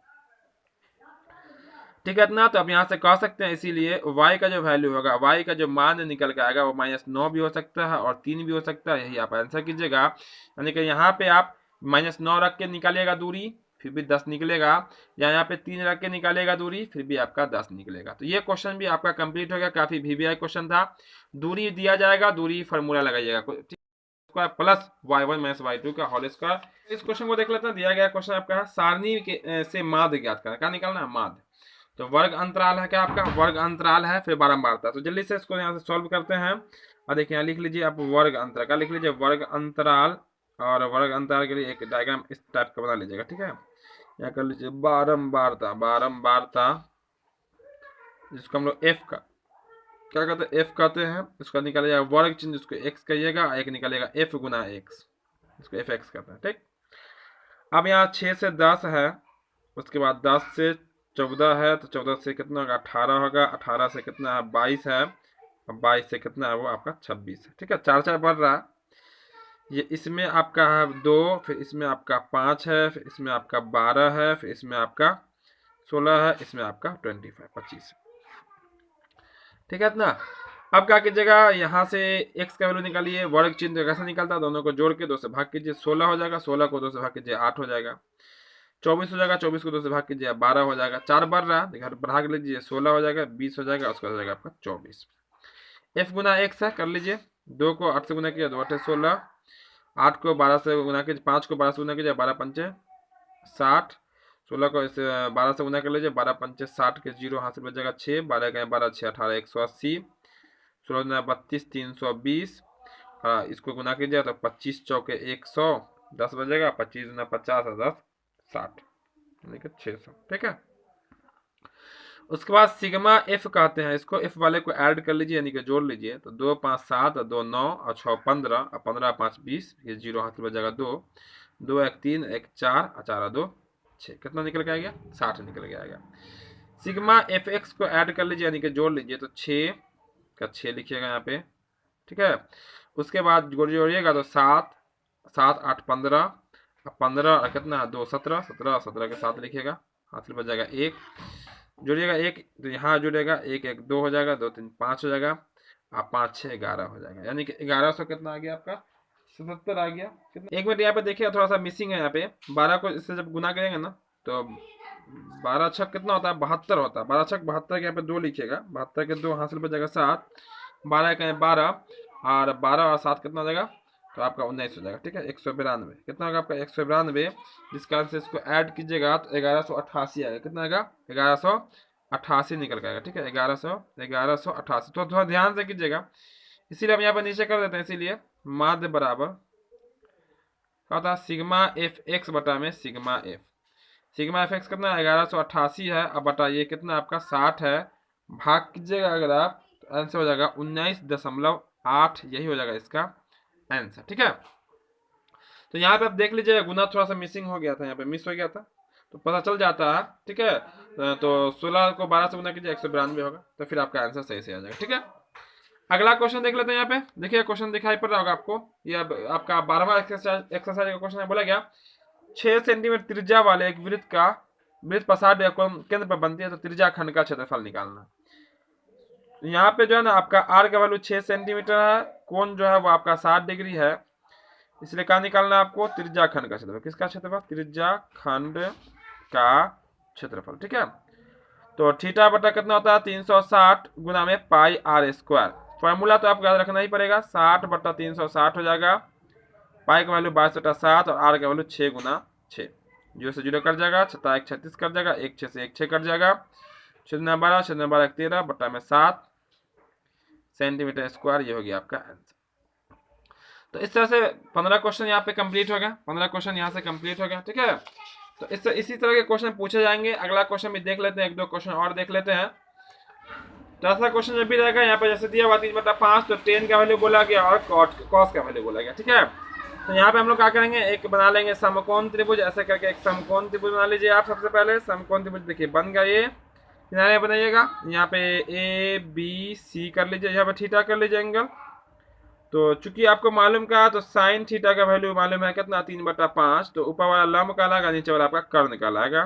ठीक है इतना। तो अब यहाँ से कह सकते हैं इसीलिए y का जो वैल्यू होगा, y का जो मान निकल के आएगा वो -9 भी हो सकता है और 3 भी हो सकता है, यही आप आंसर कीजिएगा। यानी कि यहाँ पे आप -9 रख के निकालिएगा दूरी, फिर भी 10 निकलेगा, या यहाँ पे 3 रख के निकालेगा दूरी, फिर भी आपका 10 निकलेगा। तो ये क्वेश्चन भी आपका कंप्लीट हो गया, काफी वीवीआई क्वेश्चन था। दूरी दिया जाएगा, दूरी फॉर्मूला लगाइएगा, square plus y1 minus y2 का होल स्क्वायर। इस क्वेश्चन को देख लेते हैं। दिया गया क्वेश्चन आपका है सारणी के से माध्य ज्ञात करना, क्या निकालना है, माध्य। तो वर्ग अंतराल है क्या आपका, वर्ग अंतराल है, फिर बारंबारता। तो जल्दी से इसको यहाँ से सॉल्व करते हैं। और देखिए यहाँ लिख लीजिए आप वर्ग अंतराल, क्या लिख लीजिए, वर्ग अंतराल। और वर्ग अंतराल के लिए एक डायग्राम इस टाइप का बना लीजिएगा, ठीक है। यहाँ कर लीजिए बारंबारता, बारंबारता जिसको हम लोग एफ का क्या कहते हैं, एफ कहते हैं। इसका निकालिएगा वर्ग चिन्ह, जिसको एक्स कहिएगा, एक निकालिएगा एफ गुना एक्स, इसको एफ एक्स कहते हैं, ठीक। अब यहाँ 6 से 10 है, उसके बाद 10 से 14 है, तो 14 से कितना होगा, 18 होगा, 18 से कितना है, 22 है, और 22 से कितना है वो आपका 26 है, ठीक है। 4 बढ़ रहा है, ये इसमें आपका है 2, फिर इसमें आपका 5 है, फिर इसमें आपका 12 है, फिर इसमें आपका 16 है, इसमें आपका 25 ठीक है इतना। अब क्या कीजिएगा, यहाँ से x का वैल्यू निकालिए, वर्ग चिन्ह कैसे निकलता है, दोनों को जोड़ के 2 से भाग कीजिए, 16 हो जाएगा, 16 को 2 से भाग कीजिए 8 हो जाएगा, 24 हो जाएगा, 24 को 2 से भाग कीजिए 12 हो जाएगा, 4 बढ़ रहा है, घर बढ़ा के लीजिए, 16 हो जाएगा, 20 हो जाएगा, उसका हो जाएगा आपका 24। f गुना x है, कर लीजिए, 2 को 8 से गुना किया 2 8 16, 8 को 12 से गुना कीजिए, 5 को 12 से गुना कीजिए, 12 पंचे 60, 16 को इसे 12 से गुना कर लीजिए, 12 पंचे 60 के 0 हाथ से बच जाएगा 6, 12 का 12 6 18 180, 16 32 320, इसको गुना कीजिए तो 25 चौके 100, 10 बजेगा, 25 गुना 50 और 10 60, यानी कि 600, ठीक है। उसके बाद सिग्मा एफ कहते हैं, इसको एफ वाले को ऐड कर लीजिए, यानी कि जोड़ लीजिए, तो 2 5 7 और 2 9 और 6 15 और 15 5 20, ये 0 हाथ में बच जाएगा 2, 2 1 3 1 4 और 4 और 2 6, कितना निकल के आएगा, 60 निकल के आएगा। सिग्मा एफ एक्स को ऐड कर लीजिए, यानी कि जोड़ लीजिए, तो 6 का 6 लिखिएगा यहाँ पे, ठीक है। उसके बाद जोड़िएगा तो 7 7 8 15 15 और कितना 2 17 17 17 के 7 लिखिएगा, हाथ में बच जाएगा 1, जोड़िएगा 1 तो यहाँ जुड़ेगा 1 1 2 हो जाएगा, 2 3 5 हो जाएगा, और 5 6 11 हो जाएगा, यानी कि 1100 कितना आ गया आपका 77 आ गया। एक मिनट यहाँ पे देखिए, थोड़ा सा मिसिंग है यहाँ पे, 12 को इससे जब गुना करेंगे ना तो 12 छक कितना होता है, 72 होता है, 12 छक 72 के यहाँ पे 2 लिखिएगा, 72 के 2 हासिल बच जाएगा 7, 12 का 12 और 12 और 7 कितना हो जाएगा, तो आपका 19 हो जाएगा, ठीक है। 192 कितना होगा आपका 192, जिसका कारण से इसको ऐड कीजिएगा तो 1188 आएगा, कितना आएगा 1188 निकल के आएगा, ठीक है। 1188, तो थोड़ा ध्यान से कीजिएगा, इसीलिए हम यहाँ पर नीचे कर देते हैं, इसीलिए माध्य बराबर क्या होता है, सिग्मा एफ एक्स बटा में sigma F, sigma F x कितना 1188 है, अब बटा ये कितना आपका 60 है, भाग कीजिएगा अगर आप, तो आंसर हो जाएगा 19.8, यही हो जाएगा इसका आंसर, ठीक है। तो यहाँ पे आप देख लीजिए, गुना थोड़ा सा मिसिंग हो गया था, यहाँ पे मिस हो गया था, तो पता चल जाता है, ठीक है। तो 16 को 12 से गुना कीजिए 192 होगा, तो फिर आपका आंसर सही से आ जाएगा, ठीक है। अगला क्वेश्चन देख लेते हैं। यहाँ पे देखिए क्वेश्चन दिखाई पड़ रहा होगा आपको, ये आपका 12वां एक्सरसाइज का क्वेश्चन है। बोला गया 6 सेंटीमीटर त्रिज्या वाले एक वृत्त प्रसार केंद्र पर बनती है, तो त्रिज्या खंड का क्षेत्रफल निकालना। यहाँ पे जो है ना आपका आर का वैल्यू 6 सेंटीमीटर है, कोण जो है वो आपका 60 डिग्री है, इसलिए क्या निकालना है आपको, त्रिज्या खंड का क्षेत्रफल। किसका क्षेत्रफल, त्रिज्या खंड का क्षेत्रफल, ठीक है। तो थीटा बटा कितना होता है 360 गुना में पाई आर स्क्वायर, फॉर्मूला तो आपको याद रखना ही पड़ेगा, 60 बटा 360 हो जाएगा, पाई का वैल्यू 22 बटा 7 और आर का वैल्यू 6 गुना 6, 0 से 0 कट जाएगा, 6 1 36 कट जाएगा, 1 6 से 1 6 कट जाएगा, 6 12 6 12 13 बटा में 7 सेंटीमीटर स्क्वायर, ये हो गया आपका आंसर। तो इस तरह से 15 क्वेश्चन यहाँ पे कंप्लीट हो गया, 15 क्वेश्चन यहाँ से कंप्लीट हो गया, ठीक है। तो इसी तरह के क्वेश्चन पूछे जाएंगे। अगला क्वेश्चन भी देख लेते हैं, 1-2 क्वेश्चन और देख लेते हैं। चौथा क्वेश्चन जब भी रहेगा यहाँ पे जैसे दिया हुआ 3/5, तो टेन का वैल्यू बोला गया और कॉस का वैल्यू बोला गया, ठीक है। तो यहाँ पे हम लोग क्या करेंगे, एक बना लेंगे समकोण त्रिभुज, ऐसे करके एक समकोण त्रिभुज बना लीजिए आप। सबसे पहले समकोण त्रिभुज देखिए बन गया, ये किनारे बनाइएगा, यहाँ पे ए बी सी कर लीजिए, यहाँ पे थीटा कर लीजिए एंगल, तो चूंकि आपको मालूम का, तो साइन थीटा का वैल्यू मालूम है कितना, 3/5। तो ऊपर वाला लंब कहलाएगा, नीचे वाला आपका कर्ण कहलाएगा।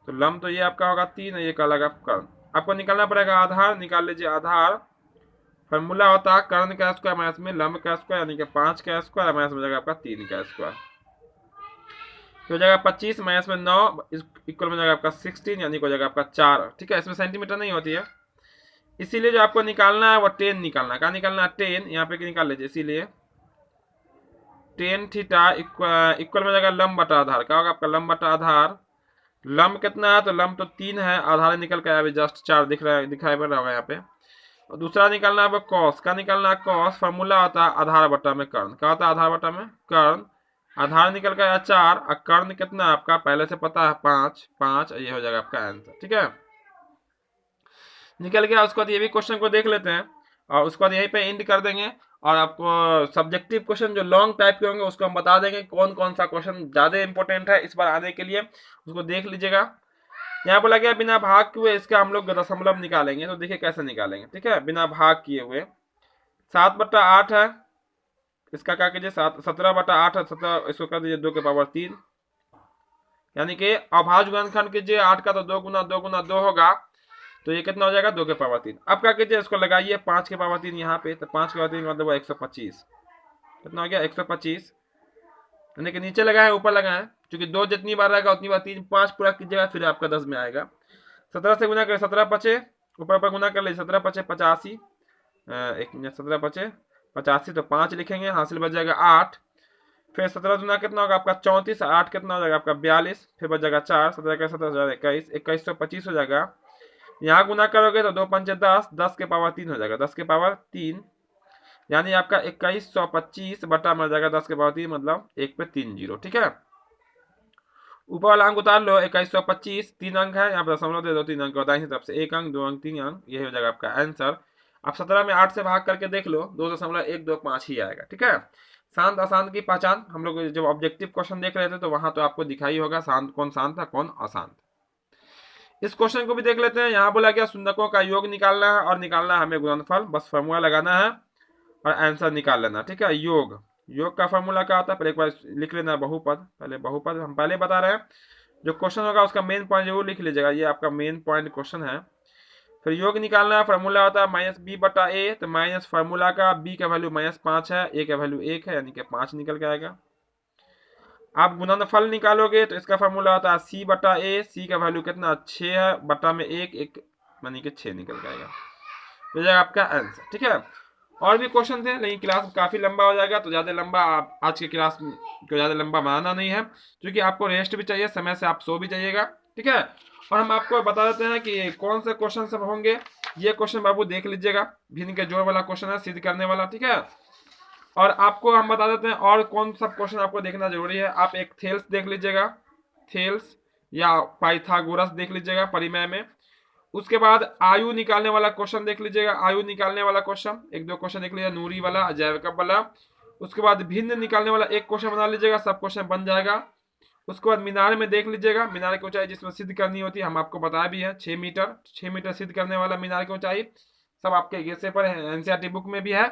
तो लंब तो ये आपका होगा 3, ये कहलाएगा कर्ण। आपको निकालना पड़ेगा आधार, निकाल लीजिए आधार। फॉर्मूला होता है कर्ण का स्क्वायर माइनस में लंब का स्क्वायर, यानी कि 5 का स्क्वायर माइनस में जाएगा आपका 3 का स्क्वायर। तो हो जाएगा 25 माइनस में 9 इक्वल में जाएगा आपका 16, यानी कि हो जाएगा आपका 4। ठीक है, इसमें सेंटीमीटर नहीं होती है, इसीलिए जो आपको निकालना है वो 10 निकालना है। क्या निकालना है? 10। यहाँ पे निकाल लीजिए, इसीलिए 10 थीटा इक्वल में जाएगा लंब बटा आधार। क्या होगा आपका लंब बटा आधार? लंब कितना है? तो लंब तो 3 है, आधार निकल कर अभी जस्ट 4 दिख रहा है, दिखाई पड़ रहा होगा यहाँ पे। और दूसरा निकालना है कॉस। का निकालना है कॉस। फॉर्मूला होता है आधार बटा में कर्ण। क्या होता है? आधार बटा में कर्ण। आधार निकल कर आया 4 और कर्ण कितना है आपका पहले से पता है 5। ये हो जाएगा आपका आंसर। ठीक है, निकल गया। उसके बाद ये भी क्वेश्चन को देख लेते हैं और उसके बाद यहीं पे एंड कर देंगे। और आपको सब्जेक्टिव क्वेश्चन जो लॉन्ग टाइप के होंगे उसको हम बता देंगे कौन कौन सा क्वेश्चन ज्यादा इंपॉर्टेंट है इस बार आने के लिए, उसको देख लीजिएगा। यहाँ बोला गया बिना भाग किए इसका हम लोग दशमलव निकालेंगे। तो देखिए कैसे निकालेंगे। ठीक है, बिना भाग किए हुए 7/8 है, इसका क्या कीजिए 17/8 है, 17 इसको कर दीजिए 2 के पावर 3, यानी कि अभाज्य गुणनखंड कीजिए 8 का, तो 2 गुना 2 गुना 2 होगा, तो ये कितना हो जाएगा 2 के पावर 3। अब क्या कीजिए इसको लगाइए 5 के पावर 3 यहाँ पे, तो 5 के पावर 3 मतलब 125। कितना हो गया 125, यानी कि नीचे लगाए ऊपर लगाए, क्योंकि 2 जितनी बार रहेगा उतनी बार 3 5 पूरा कीजिएगा, फिर आपका 10 में आएगा। 17 से गुना करें 17 पचे, ऊपर ऊपर गुना कर लीजिए 17 पचे 85, 17 पचे 85, तो 5 लिखेंगे, हासिल बच जाएगा 8। फिर 17 गुना कितना होगा आपका 34, 8 कितना हो जाएगा आपका 42, फिर बच जाएगा 4, 17 का 17 21, 2125 हो जाएगा। यहाँ गुना करोगे तो 2 पंचे 10, 10 के पावर 3 हो जाएगा, 10 के पावर 3, यानी आपका 2125 बटा मिल जाएगा 10 के पावर 3, मतलब 1 पे 3 जीरो। ठीक है, ऊपर वाला अंक उतार लो, 2125 3 अंक है, यहाँ पर दशमलव दे दो 3 अंक, दाहिनी तरफ से 1 अंक 2 अंक 3 अंक, ये हो जाएगा आपका आंसर। अब 17 में 8 से भाग करके देख लो, 2.125 ही आएगा। ठीक है, शांत अशांत की पहचान हम लोग जब ऑब्जेक्टिव क्वेश्चन देख रहे थे तो वहां तो आपको दिखाई होगा शांत था कौन अशांत। इस क्वेश्चन को भी देख लेते हैं। यहाँ बोला गया शून्यकों का योग निकालना है और निकालना है हमें गुणनफल, बस फॉर्मूला लगाना है और आंसर निकाल लेना। ठीक है, योग का फॉर्मूला क्या होता है पहले एक बार लिख लेना, बहुपद। पहले बहुपद हम पहले बता रहे हैं, जो क्वेश्चन होगा उसका मेन पॉइंट जरूर लिख लीजिएगा, ये आपका मेन पॉइंट क्वेश्चन है। फिर योग निकालना है, फॉर्मूला होता है माइनस बी बटा ए, तो माइनस फार्मूला का बी का वैल्यू -5 है, ए का वैल्यू 1 है, यानी कि 5 निकल के आएगा। आप गुणनफल निकालोगे तो इसका फॉर्मूला होता है सी बटा ए, सी का वैल्यू कितना 6 है, बटा में 1 यानी कि 6 निकल जाएगा, हो जाएगा आपका आंसर। ठीक है, और भी क्वेश्चन थे लेकिन क्लास काफी लंबा हो जाएगा, तो ज्यादा लंबा आज की क्लास को ज्यादा लंबा बनाना नहीं है, क्योंकि आपको रेस्ट भी चाहिए, समय से आप सो भी जाइएगा। ठीक है, और हम आपको बता देते हैं कि कौन से क्वेश्चन सब होंगे। ये क्वेश्चन बाबू देख लीजिएगा, भिन्न के जोड़ वाला क्वेश्चन है, सिद्ध करने वाला। ठीक है, और आपको हम बता देते हैं और कौन सा क्वेश्चन आपको देखना जरूरी है। आप एक थेल्स देख लीजिएगा, थेल्स या पाइथागोरस देख लीजिएगा परिमेय में। उसके बाद आयु निकालने वाला क्वेश्चन देख लीजिएगा, आयु निकालने वाला क्वेश्चन 1-2 क्वेश्चन देख लीजिएगा, नूरी वाला, जैवकब वाला। उसके बाद भिन्न निकालने वाला एक क्वेश्चन बना लीजिएगा, सब क्वेश्चन बन जाएगा। उसके बाद मीनार में देख लीजिएगा, मीनार की ऊंचाई जिसमें सिद्ध करनी होती है, हम आपको बताया भी है 6 मीटर, 6 मीटर सिद्ध करने वाला मीनार की ऊंचाई, सब आपके गेसे पर है, एनसीईआरटी बुक में भी है।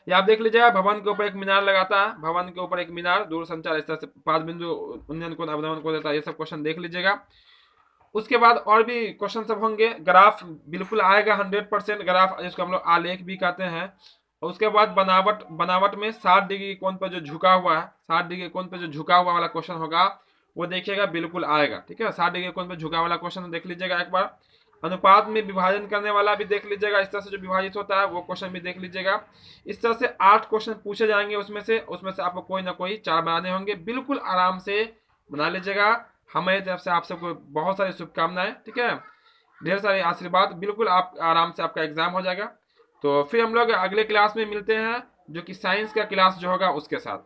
ये आप देख लीजिएगा, भवन के ऊपर एक मीनार लगाता है, भवन के ऊपर एक मीनार, दूर संचार इस तरह से 5 बिंदु उन्नयन कोण अवनमन कोण देता है, ये सब क्वेश्चन देख लीजिएगा। उसके बाद और भी क्वेश्चन सब होंगे, ग्राफ बिल्कुल आएगा 100% ग्राफ, जिसको हम लोग आलेख भी कहते हैं। और उसके बाद बनावट में 60 डिग्री कोण पर जो झुका हुआ है, 60 डिग्री कोण पर जो झुका हुआ वाला क्वेश्चन होगा वो देखिएगा बिल्कुल आएगा। ठीक है, 60 डिग्री कोण पर झुका वाला क्वेश्चन देख लीजिएगा एक बार। अनुपात में विभाजन करने वाला भी देख लीजिएगा, इस तरह से जो विभाजित होता है वो क्वेश्चन भी देख लीजिएगा। इस तरह से 8 क्वेश्चन पूछे जाएंगे, उसमें से आपको कोई ना कोई 4 बनाने होंगे, बिल्कुल आराम से बना लीजिएगा। हमारी तरफ से आप सबको बहुत सारी शुभकामनाएं। ठीक है, ढेर सारे आशीर्वाद, बिल्कुल आप आराम से आपका एग्जाम हो जाएगा। तो फिर हम लोग अगले क्लास में मिलते हैं, जो कि साइंस का क्लास जो होगा उसके साथ।